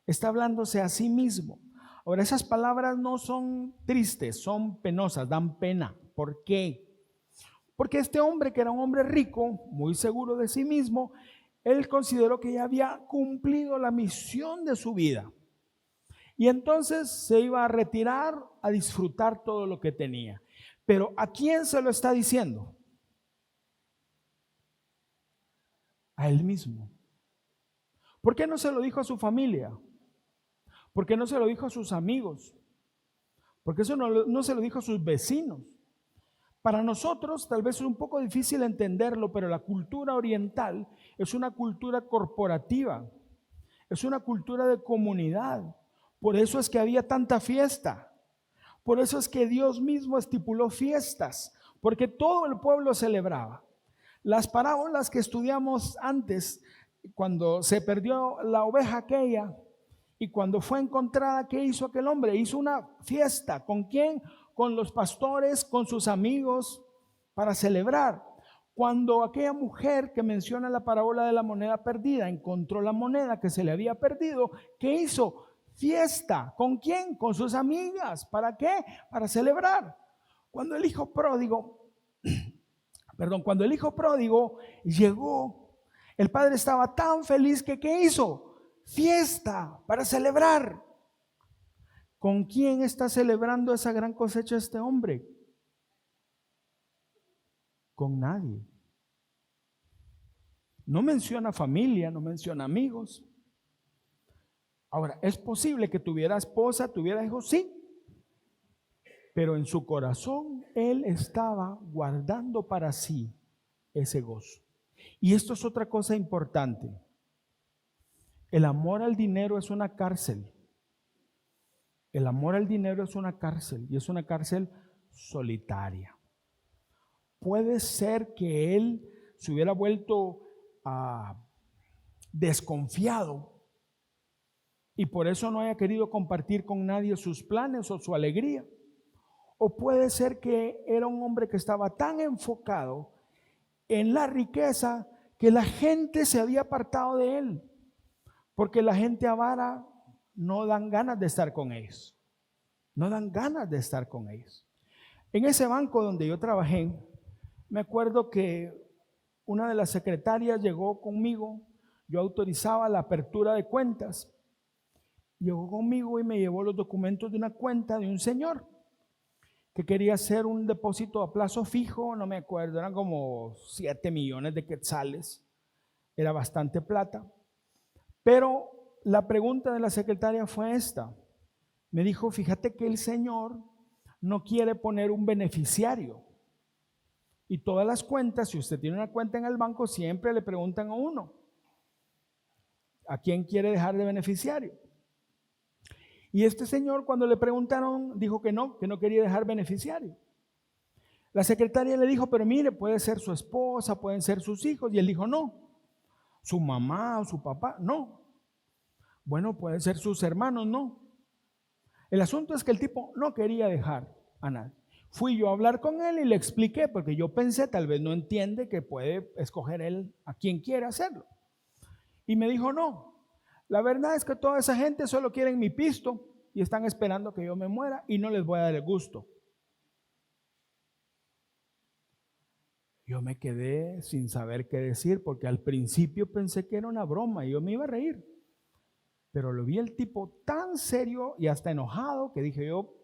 Está hablándose a sí mismo. Ahora, esas palabras no son tristes, son penosas, dan pena. ¿Por qué? Porque este hombre, que era un hombre rico, muy seguro de sí mismo, él consideró que ya había cumplido la misión de su vida. Y entonces se iba a retirar a disfrutar todo lo que tenía. Pero ¿a quién se lo está diciendo? A él mismo. ¿Por qué no se lo dijo a su familia? ¿Por qué no se lo dijo a sus amigos? ¿Por qué eso no se lo dijo a sus vecinos? Para nosotros tal vez es un poco difícil entenderlo, pero la cultura oriental es una cultura corporativa, es una cultura de comunidad. Por eso es que había tanta fiesta. Por eso es que Dios mismo estipuló fiestas, porque todo el pueblo celebraba. Las parábolas que estudiamos antes, cuando se perdió la oveja aquella y cuando fue encontrada, ¿qué hizo aquel hombre? Hizo una fiesta. ¿Con quién? Con los pastores, con sus amigos, para celebrar. Cuando aquella mujer que menciona la parábola de la moneda perdida encontró la moneda que se le había perdido, ¿qué hizo? Fiesta. ¿Con quién? Con sus amigas. ¿Para qué? Para celebrar. Cuando el hijo pródigo, cuando el hijo pródigo llegó, el padre estaba tan feliz que ¿qué hizo? Fiesta para celebrar. ¿Con quién está celebrando esa gran cosecha este hombre? Con nadie. No menciona familia, no menciona amigos. Ahora, ¿es posible que tuviera esposa, tuviera hijos? Sí. Pero en su corazón él estaba guardando para sí ese gozo. Y esto es otra cosa importante. El amor al dinero es una cárcel. El amor al dinero es una cárcel y es una cárcel solitaria. Puede ser que él se hubiera vuelto desconfiado y por eso no haya querido compartir con nadie sus planes o su alegría. O puede ser que era un hombre que estaba tan enfocado en la riqueza que la gente se había apartado de él, porque la gente avara no dan ganas de estar con ellos. No dan ganas de estar con ellos. En ese banco donde yo trabajé, me acuerdo que una de las secretarias llegó conmigo, yo autorizaba la apertura de cuentas, llegó conmigo y me llevó los documentos de una cuenta de un señor que quería hacer un depósito a plazo fijo, no me acuerdo, eran como 7 millones de quetzales, era bastante plata, pero la pregunta de la secretaria fue esta, me dijo, fíjate que el señor no quiere poner un beneficiario. Y todas las cuentas, si usted tiene una cuenta en el banco, siempre le preguntan a uno, ¿a quién quiere dejar de beneficiario? Y este señor, cuando le preguntaron, dijo que no quería dejar beneficiario. La secretaria le dijo, pero mire, puede ser su esposa, pueden ser sus hijos. Y él dijo, no. Su mamá o su papá, no. Bueno, pueden ser sus hermanos, no. El asunto es que el tipo no quería dejar a nadie. Fui yo a hablar con él y le expliqué, porque yo pensé, tal vez no entiende que puede escoger él a quien quiera hacerlo. Y me dijo, no, la verdad es que toda esa gente solo quieren mi pisto y están esperando que yo me muera y no les voy a dar el gusto. Yo me quedé sin saber qué decir, porque al principio pensé que era una broma y yo me iba a reír. Pero lo vi el tipo tan serio y hasta enojado que dije yo,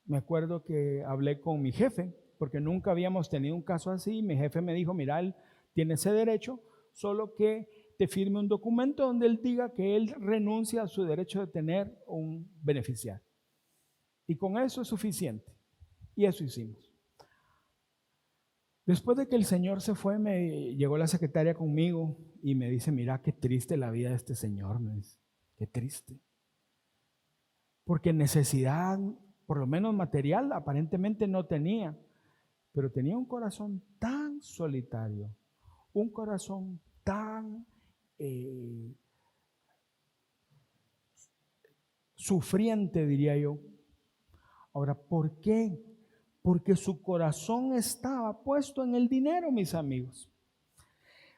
me acuerdo que hablé con mi jefe, porque nunca habíamos tenido un caso así. Mi jefe me dijo, mira, él tiene ese derecho, solo que te firme un documento donde él diga que él renuncia a su derecho de tener un beneficiario. Y con eso es suficiente. Y eso hicimos. Después de que el señor se fue, me llegó la secretaria conmigo y me dice, mira qué triste la vida de este señor, me dice, qué triste. Porque necesidad, por lo menos material, aparentemente no tenía, pero tenía un corazón tan solitario, un corazón tan sufriente, diría yo. Ahora, ¿por qué? Porque su corazón estaba puesto en el dinero, mis amigos.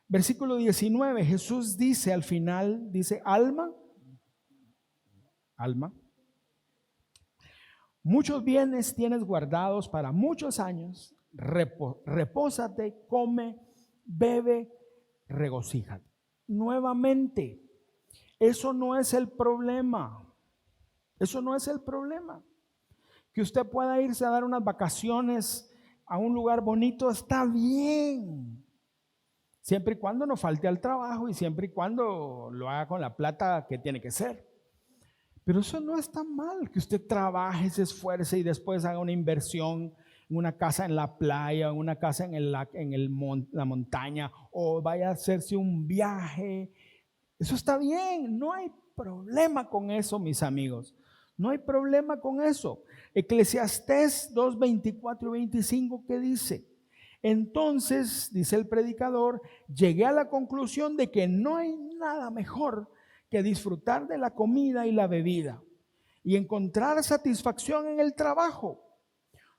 Versículo 19, Jesús dice al final, dice, alma, muchos bienes tienes guardados para muchos años, repósate, come, bebe, regocíjate. Nuevamente, eso no es el problema. Eso no es el problema. Que usted pueda irse a dar unas vacaciones a un lugar bonito está bien. Siempre y cuando no falte al trabajo y siempre y cuando lo haga con la plata que tiene que ser. Pero eso no está mal, que usted trabaje, se esfuerce y después haga una inversión en una casa en la playa, en una casa en la montaña, o vaya a hacerse un viaje. Eso está bien, no hay problema con eso, mis amigos. No hay problema con eso. Eclesiastés 2, 24 y 25, ¿qué dice? Entonces, dice el predicador, llegué a la conclusión de que no hay nada mejor que disfrutar de la comida y la bebida y encontrar satisfacción en el trabajo.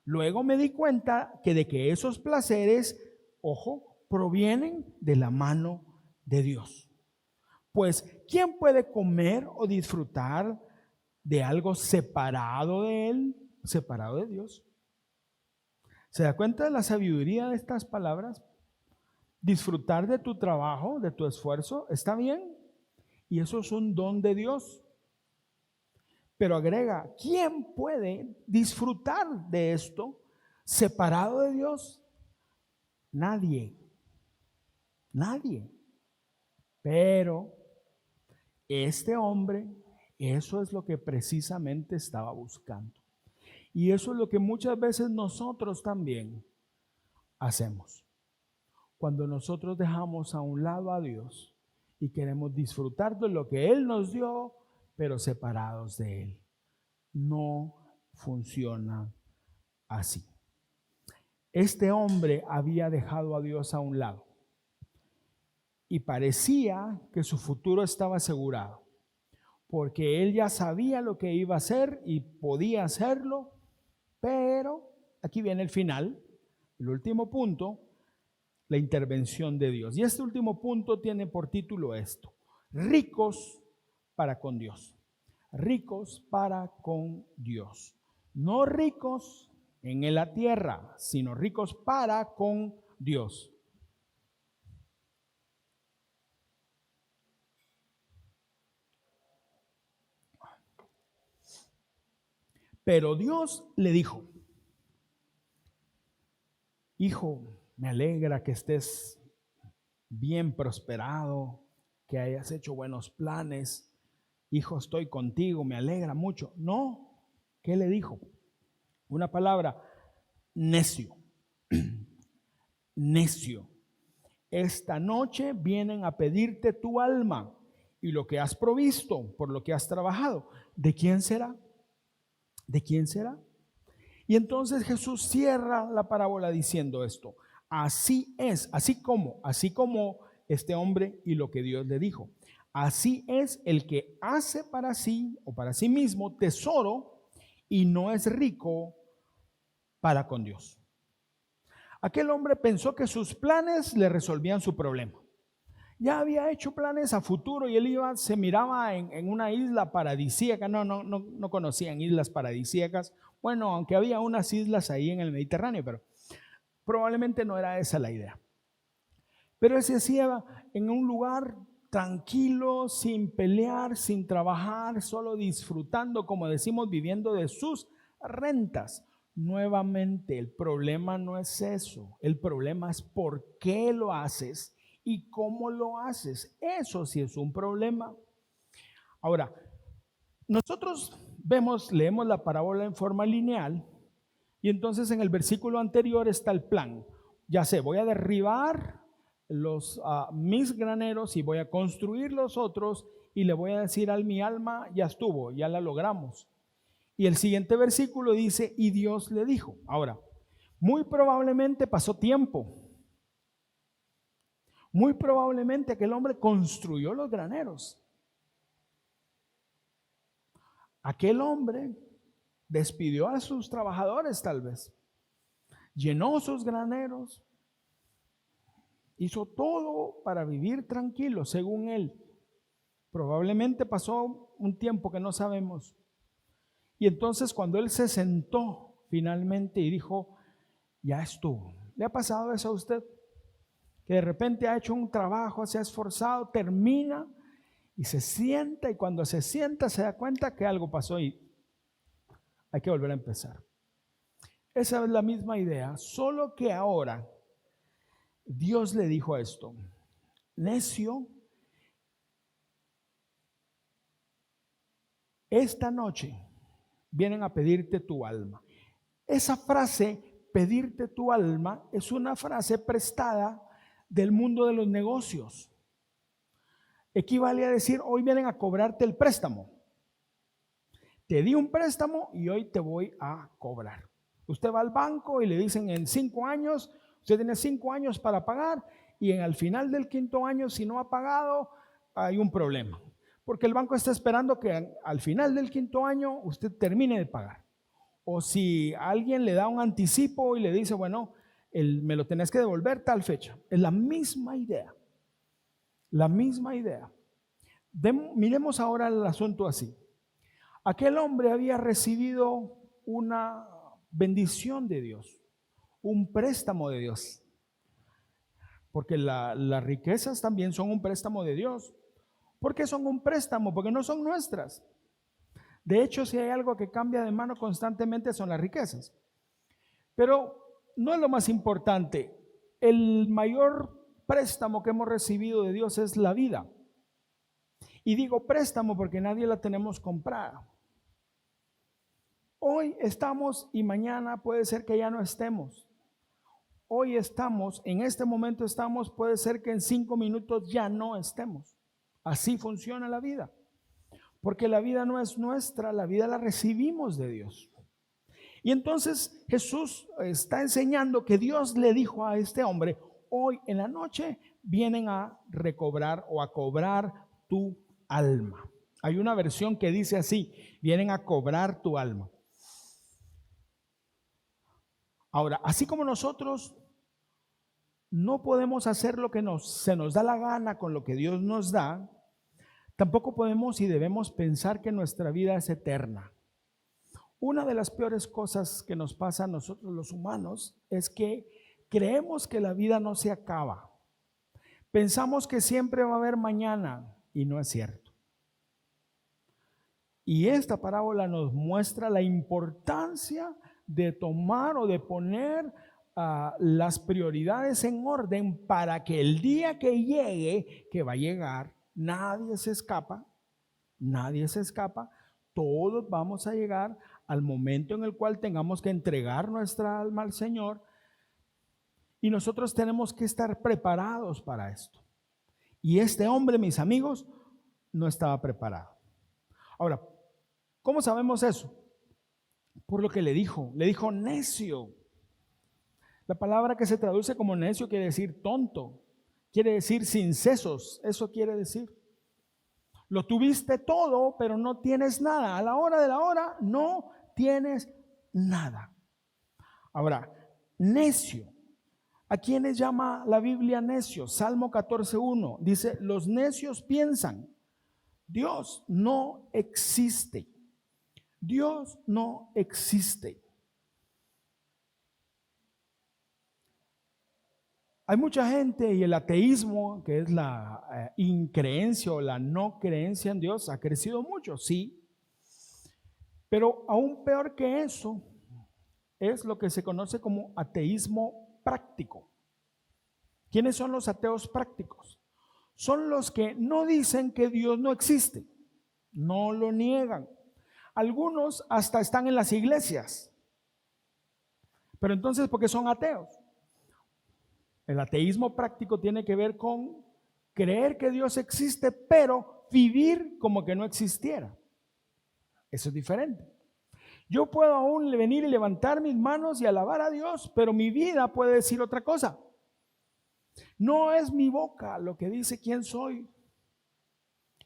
Luego me di cuenta de que esos placeres, ojo, provienen de la mano de Dios. Pues, ¿quién puede comer o disfrutar de algo separado de Él, separado de Dios? ¿Se da cuenta de la sabiduría de estas palabras? Disfrutar de tu trabajo, de tu esfuerzo, está bien. Y eso es un don de Dios. Pero agrega, ¿quién puede disfrutar de esto separado de Dios? Nadie. Nadie. Pero este hombre, eso es lo que precisamente estaba buscando. Y eso es lo que muchas veces nosotros también hacemos. Cuando nosotros dejamos a un lado a Dios y queremos disfrutar de lo que Él nos dio, pero separados de Él. No funciona así. Este hombre había dejado a Dios a un lado y parecía que su futuro estaba asegurado, porque él ya sabía lo que iba a hacer y podía hacerlo, pero aquí viene el final, el último punto, la intervención de Dios. Y este último punto tiene por título esto: ricos para con Dios. Ricos para con Dios. No ricos en la tierra, sino ricos para con Dios. Pero Dios le dijo: hijo, me alegra que estés bien prosperado, que hayas hecho buenos planes. Hijo, estoy contigo, me alegra mucho. No, ¿qué le dijo? Una palabra: necio. Necio. Esta noche vienen a pedirte tu alma y lo que has provisto, por lo que has trabajado. ¿De quién será? ¿De quién será? Y entonces Jesús cierra la parábola diciendo esto: así es, así como este hombre y lo que Dios le dijo. Así es el que hace para sí o para sí mismo tesoro y no es rico para con Dios. Aquel hombre pensó que sus planes le resolvían su problema. Ya había hecho planes a futuro y él se miraba en una isla paradisíaca. No conocían islas paradisíacas. Bueno, aunque había unas islas ahí en el Mediterráneo, pero probablemente no era esa la idea. Pero él se hacía en un lugar tranquilo, sin pelear, sin trabajar, solo disfrutando, como decimos, viviendo de sus rentas. Nuevamente, el problema no es eso. El problema es por qué lo haces y cómo lo haces. Eso sí es un problema. Ahora, nosotros leemos la parábola en forma lineal y entonces en el versículo anterior está el plan. Ya sé, voy a derribar mis graneros y voy a construir los otros y le voy a decir a mi alma: ya estuvo, ya la logramos. Y el siguiente versículo dice: y Dios le dijo. Ahora, muy probablemente pasó tiempo. Muy probablemente aquel hombre construyó los graneros. Aquel hombre despidió a sus trabajadores tal vez, llenó sus graneros, hizo todo para vivir tranquilo, según él. Probablemente pasó un tiempo que no sabemos. Y entonces cuando él se sentó finalmente y dijo, ya estuvo. ¿Le ha pasado eso a usted? Que de repente ha hecho un trabajo, se ha esforzado, termina y se sienta, y cuando se sienta se da cuenta que algo pasó y hay que volver a empezar. Esa es la misma idea, solo que ahora Dios le dijo esto: necio, esta noche vienen a pedirte tu alma. Esa frase, pedirte tu alma, es una frase prestada del mundo de los negocios. Equivale a decir, hoy vienen a cobrarte el préstamo. Te di un préstamo y hoy te voy a cobrar. Usted va al banco y le dicen en 5 años, usted tiene 5 años para pagar, y al final del 5.º año, si no ha pagado, hay un problema. Porque el banco está esperando que al final del 5.º año usted termine de pagar. O si alguien le da un anticipo y le dice, bueno, me lo tenés que devolver tal fecha. Es la misma idea. La misma idea. Miremos ahora el asunto así. Aquel hombre había recibido una bendición de Dios, un préstamo de Dios. Porque las riquezas también son un préstamo de Dios. ¿Por qué son un préstamo? Porque no son nuestras. De hecho, si hay algo que cambia de mano constantemente son las riquezas. Pero no es lo más importante. El mayor préstamo que hemos recibido de Dios es la vida. Y digo préstamo porque nadie la tenemos comprada. Hoy estamos y mañana puede ser que ya no estemos. Hoy estamos, en este momento estamos, puede ser que en 5 minutos ya no estemos. Así funciona la vida. Porque la vida no es nuestra, la vida la recibimos de Dios. Y entonces Jesús está enseñando que Dios le dijo a este hombre, hoy en la noche vienen a recobrar o a cobrar tu alma. Hay una versión que dice así, vienen a cobrar tu alma. Ahora, así como nosotros no podemos hacer lo que se nos da la gana con lo que Dios nos da, tampoco podemos y debemos pensar que nuestra vida es eterna. Una de las peores cosas que nos pasa a nosotros los humanos es que creemos que la vida no se acaba. Pensamos que siempre va a haber mañana y no es cierto. Y esta parábola nos muestra la importancia de tomar o de poner las prioridades en orden para que el día que llegue, que va a llegar, nadie se escapa, todos vamos a llegar al momento en el cual tengamos que entregar nuestra alma al Señor, y nosotros tenemos que estar preparados para esto. Y este hombre, mis amigos, no estaba preparado. Ahora, ¿cómo sabemos eso? Por lo que le dijo necio. La palabra que se traduce como necio quiere decir tonto, quiere decir sin sesos, eso quiere decir. Lo tuviste todo, pero no tienes nada. A la hora de la hora no tienes nada. Ahora, necio. ¿A quiénes llama la Biblia necios? Salmo 14:1 dice, los necios piensan, Dios no existe. Dios no existe. Hay mucha gente, y el ateísmo, que es la increencia o la no creencia en Dios, ha crecido mucho, sí. Pero aún peor que eso es lo que se conoce como ateísmo práctico. ¿Quiénes son los ateos prácticos? Son los que no dicen que Dios no existe, no lo niegan. Algunos hasta están en las iglesias, pero entonces, ¿por qué son ateos? El ateísmo práctico tiene que ver con creer que Dios existe, pero vivir como que no existiera. Eso es diferente. Yo puedo aún venir y levantar mis manos y alabar a Dios, pero mi vida puede decir otra cosa. No es mi boca lo que dice quién soy.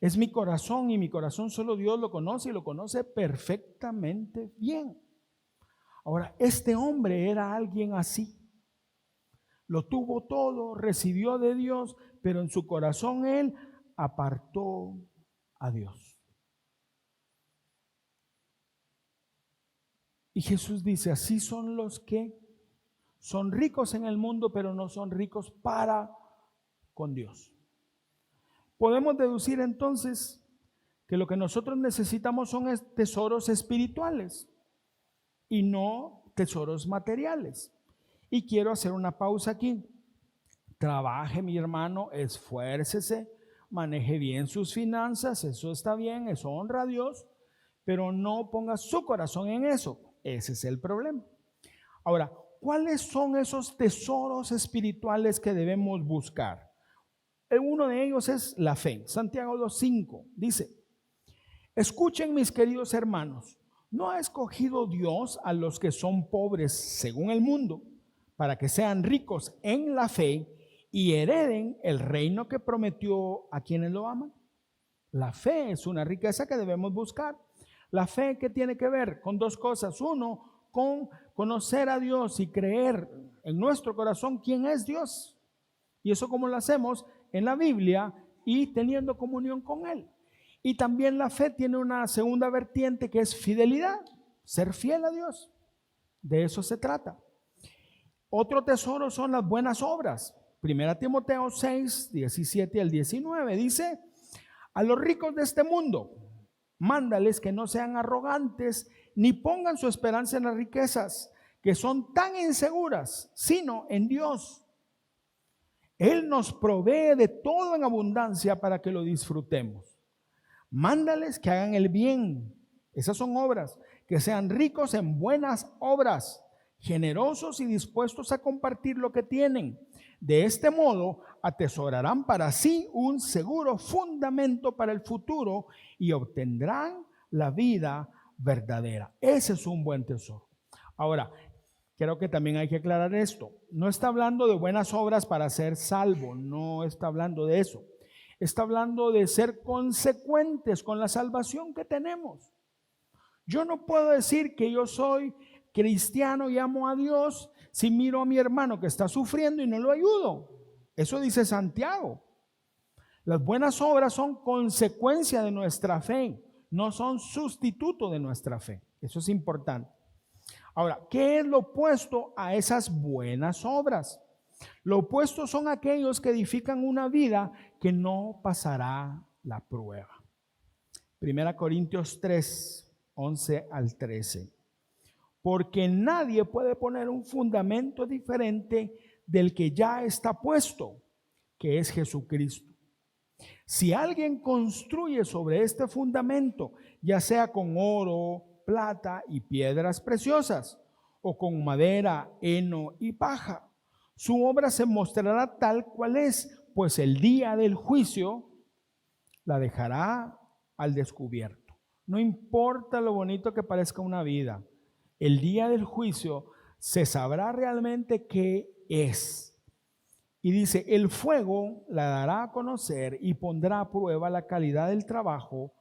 Es mi corazón, y mi corazón solo Dios lo conoce, y lo conoce perfectamente bien. Ahora, este hombre era alguien así. Lo tuvo todo, recibió de Dios, pero en su corazón él apartó a Dios. Y Jesús dice, así son los que son ricos en el mundo, pero no son ricos para con Dios. Podemos deducir entonces que lo que nosotros necesitamos son tesoros espirituales y no tesoros materiales. Y quiero hacer una pausa aquí. Trabaje, mi hermano, esfuércese, maneje bien sus finanzas, eso está bien, eso honra a Dios, pero no ponga su corazón en eso. Ese es el problema. Ahora, ¿cuáles son esos tesoros espirituales que debemos buscar? Uno de ellos es la fe. Santiago 2:5 dice, escuchen mis queridos hermanos, ¿no ha escogido Dios a los que son pobres según el mundo para que sean ricos en la fe y hereden el reino que prometió a quienes lo aman? La fe es una riqueza que debemos buscar. La fe, ¿qué tiene que ver? Con dos cosas. Uno, con conocer a Dios y creer en nuestro corazón quién es Dios. Y eso cómo lo hacemos en la Biblia y teniendo comunión con Él. Y también la fe tiene una segunda vertiente que es fidelidad, ser fiel a Dios. De eso se trata. Otro tesoro son las buenas obras. 1 Timoteo 6, 17 al 19 dice, a los ricos de este mundo, mándales que no sean arrogantes ni pongan su esperanza en las riquezas, que son tan inseguras, sino en Dios. Él nos provee de todo en abundancia para que lo disfrutemos. Mándales que hagan el bien, esas son obras, que sean ricos en buenas obras, generosos y dispuestos a compartir lo que tienen. De este modo atesorarán para sí un seguro fundamento para el futuro y obtendrán la vida verdadera. Ese es un buen tesoro. Ahora, creo que también hay que aclarar esto. No está hablando de buenas obras para ser salvo, no está hablando de eso. Está hablando de ser consecuentes con la salvación que tenemos. Yo no puedo decir que yo soy cristiano y amo a Dios si miro a mi hermano que está sufriendo y no lo ayudo. Eso dice Santiago. Las buenas obras son consecuencia de nuestra fe, no son sustituto de nuestra fe. Eso es importante. Ahora, ¿qué es lo opuesto a esas buenas obras? Lo opuesto son aquellos que edifican una vida que no pasará la prueba. 1 Corintios 3, 11 al 13. Porque nadie puede poner un fundamento diferente del que ya está puesto, que es Jesucristo. Si alguien construye sobre este fundamento, ya sea con oro, plata y piedras preciosas, o con madera, heno y paja, su obra se mostrará tal cual es, pues el día del juicio la dejará al descubierto. No importa lo bonito que parezca una vida, el día del juicio se sabrá realmente qué es. Y dice, el fuego la dará a conocer y pondrá a prueba la calidad del trabajo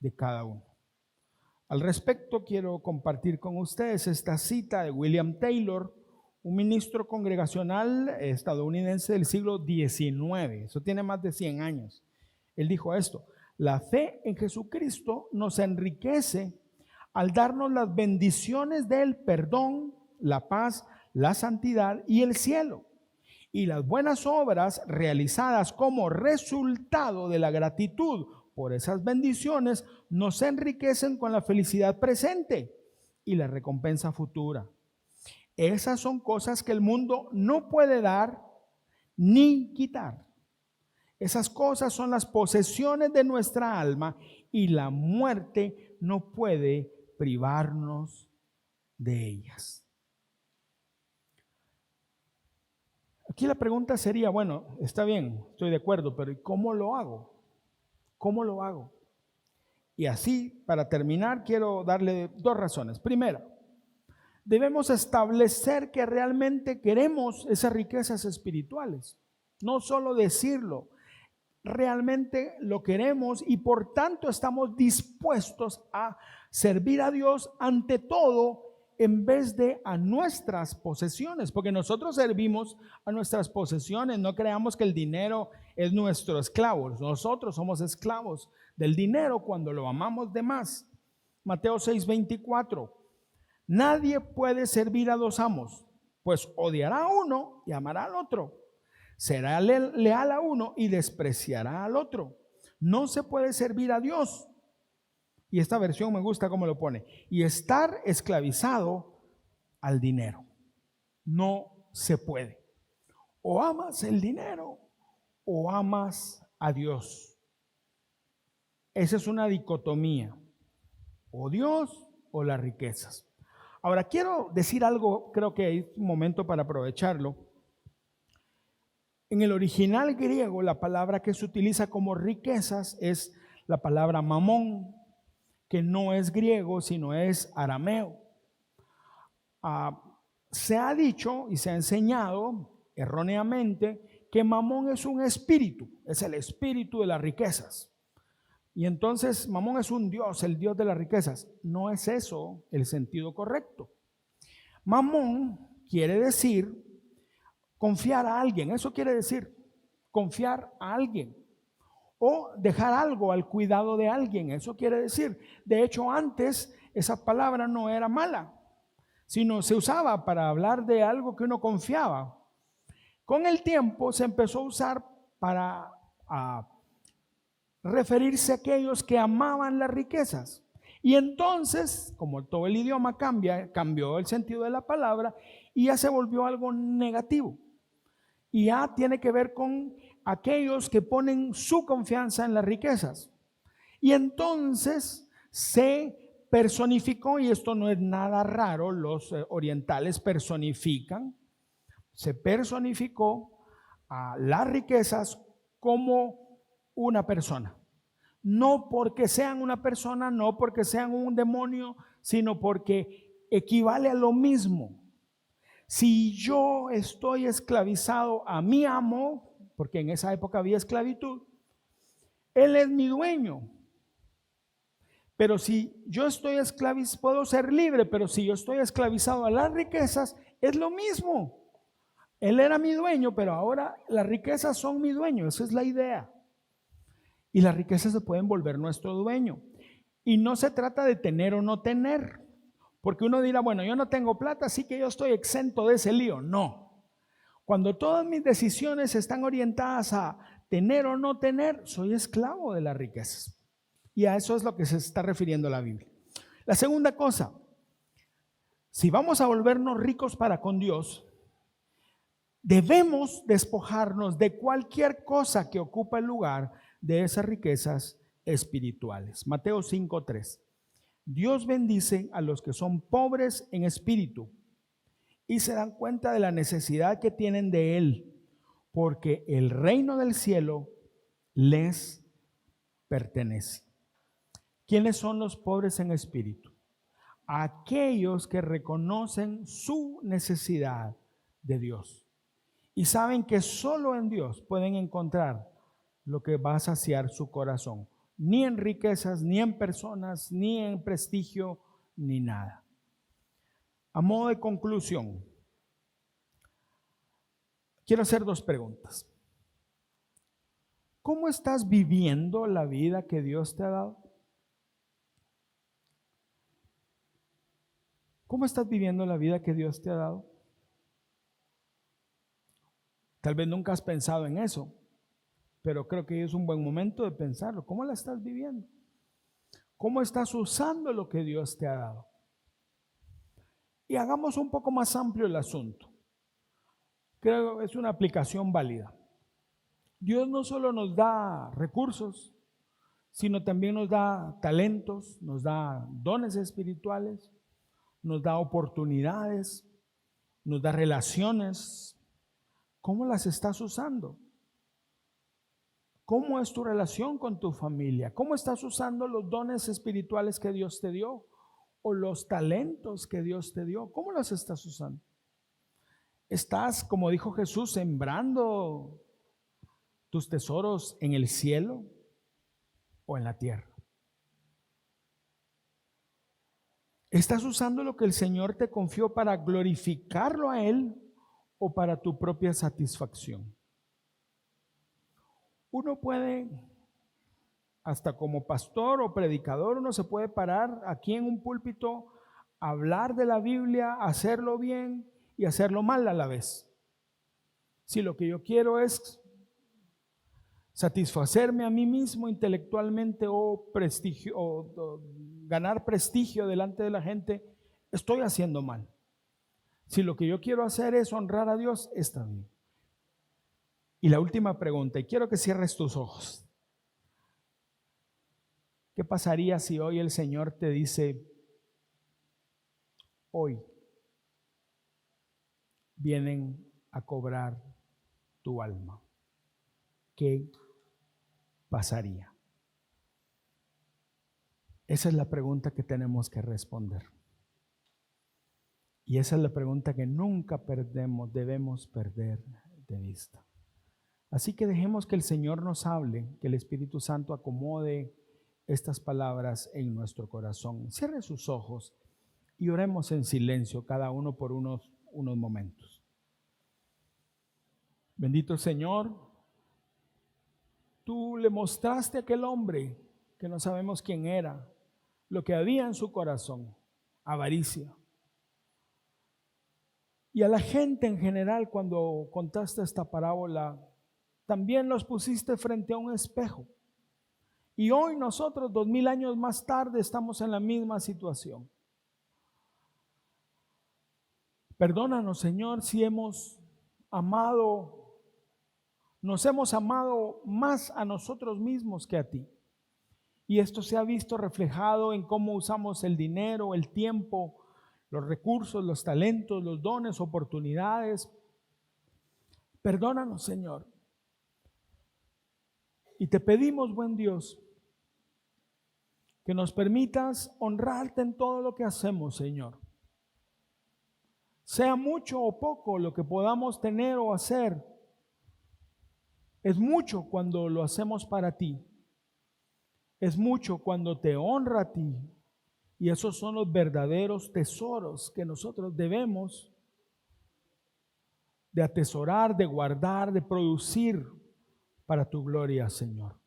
de cada uno. Al respecto, quiero compartir con ustedes esta cita de William Taylor, un ministro congregacional estadounidense del siglo XIX. Eso tiene más de 100 años. Él dijo esto: la fe en Jesucristo nos enriquece al darnos las bendiciones del perdón, la paz, la santidad y el cielo. Y las buenas obras realizadas como resultado de la gratitud por esas bendiciones nos enriquecen con la felicidad presente y la recompensa futura. Esas son cosas que el mundo no puede dar ni quitar. Esas cosas son las posesiones de nuestra alma y la muerte no puede privarnos de ellas. Aquí la pregunta sería, bueno, está bien, estoy de acuerdo, pero ¿y cómo lo hago? ¿Cómo lo hago? Y así, para terminar, quiero darle dos razones. Primera, debemos establecer que realmente queremos esas riquezas espirituales. no solo decirlo, realmente lo queremos y por tanto estamos dispuestos a servir a Dios ante todo en vez de a nuestras posesiones, porque nosotros servimos a nuestras posesiones. No creamos que el dinero es nuestro esclavo, nosotros somos esclavos del dinero cuando lo amamos de más. Mateo 6:24, nadie puede servir a dos amos, pues odiará a uno y amará al otro, será leal a uno y despreciará al otro. No se puede servir a Dios, y esta versión me gusta cómo lo pone, y estar esclavizado al dinero. No se puede. O amas el dinero o amas a Dios. Esa es una dicotomía, o Dios o las riquezas. Ahora quiero decir algo, creo que es un momento para aprovecharlo. En el original griego, la palabra que se utiliza como riquezas es la palabra mamón, que no es griego, sino es arameo. Se ha dicho y se ha enseñado erróneamente que mamón es un espíritu, es el espíritu de las riquezas. Y entonces mamón es un dios, el dios de las riquezas. No es eso el sentido correcto. Mamón quiere decir confiar a alguien, eso quiere decir confiar a alguien. O dejar algo al cuidado de alguien, eso quiere decir. De hecho, antes esa palabra no era mala, sino se usaba para hablar de algo que uno confiaba. Con el tiempo se empezó a usar para referirse a aquellos que amaban las riquezas. Y entonces, como todo el idioma cambió el sentido de la palabra y ya se volvió algo negativo. Y ya tiene que ver con aquellos que ponen su confianza en las riquezas. Y entonces se personificó, y esto no es nada raro, los orientales personifican, se personificó a las riquezas como una persona. No porque sean una persona, no porque sean un demonio, sino porque equivale a lo mismo. Si yo estoy esclavizado a mi amo, porque en esa época había esclavitud, él es mi dueño. Pero si yo estoy esclavizado, puedo ser libre, pero si yo estoy esclavizado a las riquezas, es lo mismo. Él era mi dueño, pero ahora las riquezas son mi dueño. Esa es la idea. Y las riquezas se pueden volver nuestro dueño. Y no se trata de tener o no tener. Porque uno dirá, bueno, yo no tengo plata, así que yo estoy exento de ese lío. No. Cuando todas mis decisiones están orientadas a tener o no tener, soy esclavo de las riquezas. Y a eso es lo que se está refiriendo la Biblia. La segunda cosa, si vamos a volvernos ricos para con Dios, debemos despojarnos de cualquier cosa que ocupa el lugar de esas riquezas espirituales. Mateo 5:3. Dios bendice a los que son pobres en espíritu y se dan cuenta de la necesidad que tienen de Él, porque el reino del cielo les pertenece. ¿Quiénes son los pobres en espíritu? Aquellos que reconocen su necesidad de Dios y saben que solo en Dios pueden encontrar lo que va a saciar su corazón. Ni en riquezas, ni en personas, ni en prestigio, ni nada. A modo de conclusión, quiero hacer dos preguntas. ¿Cómo estás viviendo la vida que Dios te ha dado? ¿Cómo estás viviendo la vida que Dios te ha dado? Tal vez nunca has pensado en eso, pero creo que es un buen momento de pensarlo. ¿Cómo la estás viviendo? ¿Cómo estás usando lo que Dios te ha dado? Y hagamos un poco más amplio el asunto. Creo que es una aplicación válida. Dios no solo nos da recursos, sino también nos da talentos, nos da dones espirituales, nos da oportunidades, nos da relaciones. ¿Cómo las estás usando? ¿Cómo es tu relación con tu familia? ¿Cómo estás usando los dones espirituales que Dios te dio? ¿O los talentos que Dios te dio? ¿Cómo los estás usando? ¿Estás, como dijo Jesús, sembrando tus tesoros en el cielo o en la tierra? ¿Estás usando lo que el Señor te confió para glorificarlo a Él o para tu propia satisfacción? Uno puede, hasta como pastor o predicador, uno se puede parar aquí en un púlpito, hablar de la Biblia, hacerlo bien y hacerlo mal a la vez. Si lo que yo quiero es satisfacerme a mí mismo intelectualmente o ganar prestigio delante de la gente, estoy haciendo mal. Si lo que yo quiero hacer es honrar a Dios, está bien. Y la última pregunta, y quiero que cierres tus ojos. ¿Qué pasaría si hoy el Señor te dice, hoy vienen a cobrar tu alma? ¿Qué pasaría? Esa es la pregunta que tenemos que responder. Y esa es la pregunta que nunca debemos perder de vista. Así que dejemos que el Señor nos hable, que el Espíritu Santo acomode estas palabras en nuestro corazón. Cierre sus ojos y oremos en silencio, cada uno por unos momentos. Bendito Señor, tú le mostraste a aquel hombre que no sabemos quién era, lo que había en su corazón, avaricia. Y a la gente en general, cuando contaste esta parábola, también los pusiste frente a un espejo. Y hoy nosotros, 2000 años más tarde, estamos en la misma situación. Perdónanos, Señor, si nos hemos amado más a nosotros mismos que a ti. Y esto se ha visto reflejado en cómo usamos el dinero, el tiempo, los recursos, los talentos, los dones, oportunidades. Perdónanos, Señor. Y te pedimos, buen Dios, que nos permitas honrarte en todo lo que hacemos, Señor. Sea mucho o poco lo que podamos tener o hacer, es mucho cuando lo hacemos para ti. Es mucho cuando te honra a ti. Y esos son los verdaderos tesoros que nosotros debemos de atesorar, de guardar, de producir para tu gloria, Señor.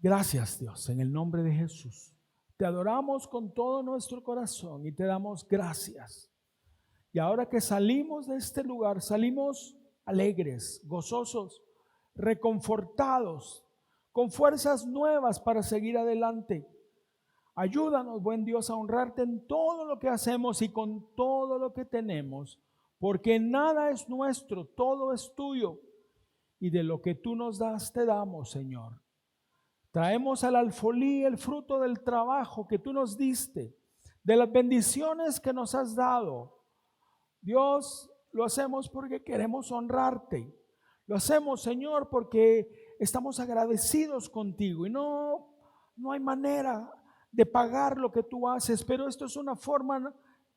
Gracias, Dios, en el nombre de Jesús. Te adoramos con todo nuestro corazón y te damos gracias. Y ahora que salimos de este lugar, salimos alegres, gozosos, reconfortados, con fuerzas nuevas para seguir adelante. Ayúdanos, buen Dios, a honrarte en todo lo que hacemos y con todo lo que tenemos, porque nada es nuestro, todo es tuyo. Y de lo que tú nos das, te damos, Señor. Traemos al alfolí el fruto del trabajo que tú nos diste, de las bendiciones que nos has dado. Dios, lo hacemos porque queremos honrarte. Lo hacemos, Señor, porque estamos agradecidos contigo y no hay manera de pagar lo que tú haces, pero esto es una forma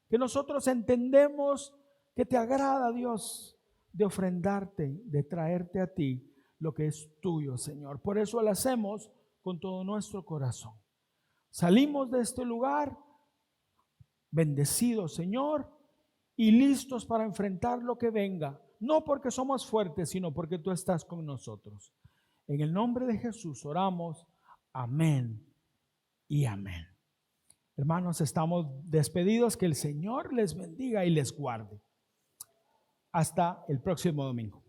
que nosotros entendemos que te agrada, Dios, de ofrendarte, de traerte a ti lo que es tuyo, Señor. Por eso lo hacemos con todo nuestro corazón. Salimos de este lugar bendecidos, Señor, y listos para enfrentar lo que venga, no porque somos fuertes, sino porque tú estás con nosotros. En el nombre de Jesús oramos. Amén y amén. Hermanos, estamos despedidos. Que el Señor les bendiga y les guarde. Hasta el próximo domingo.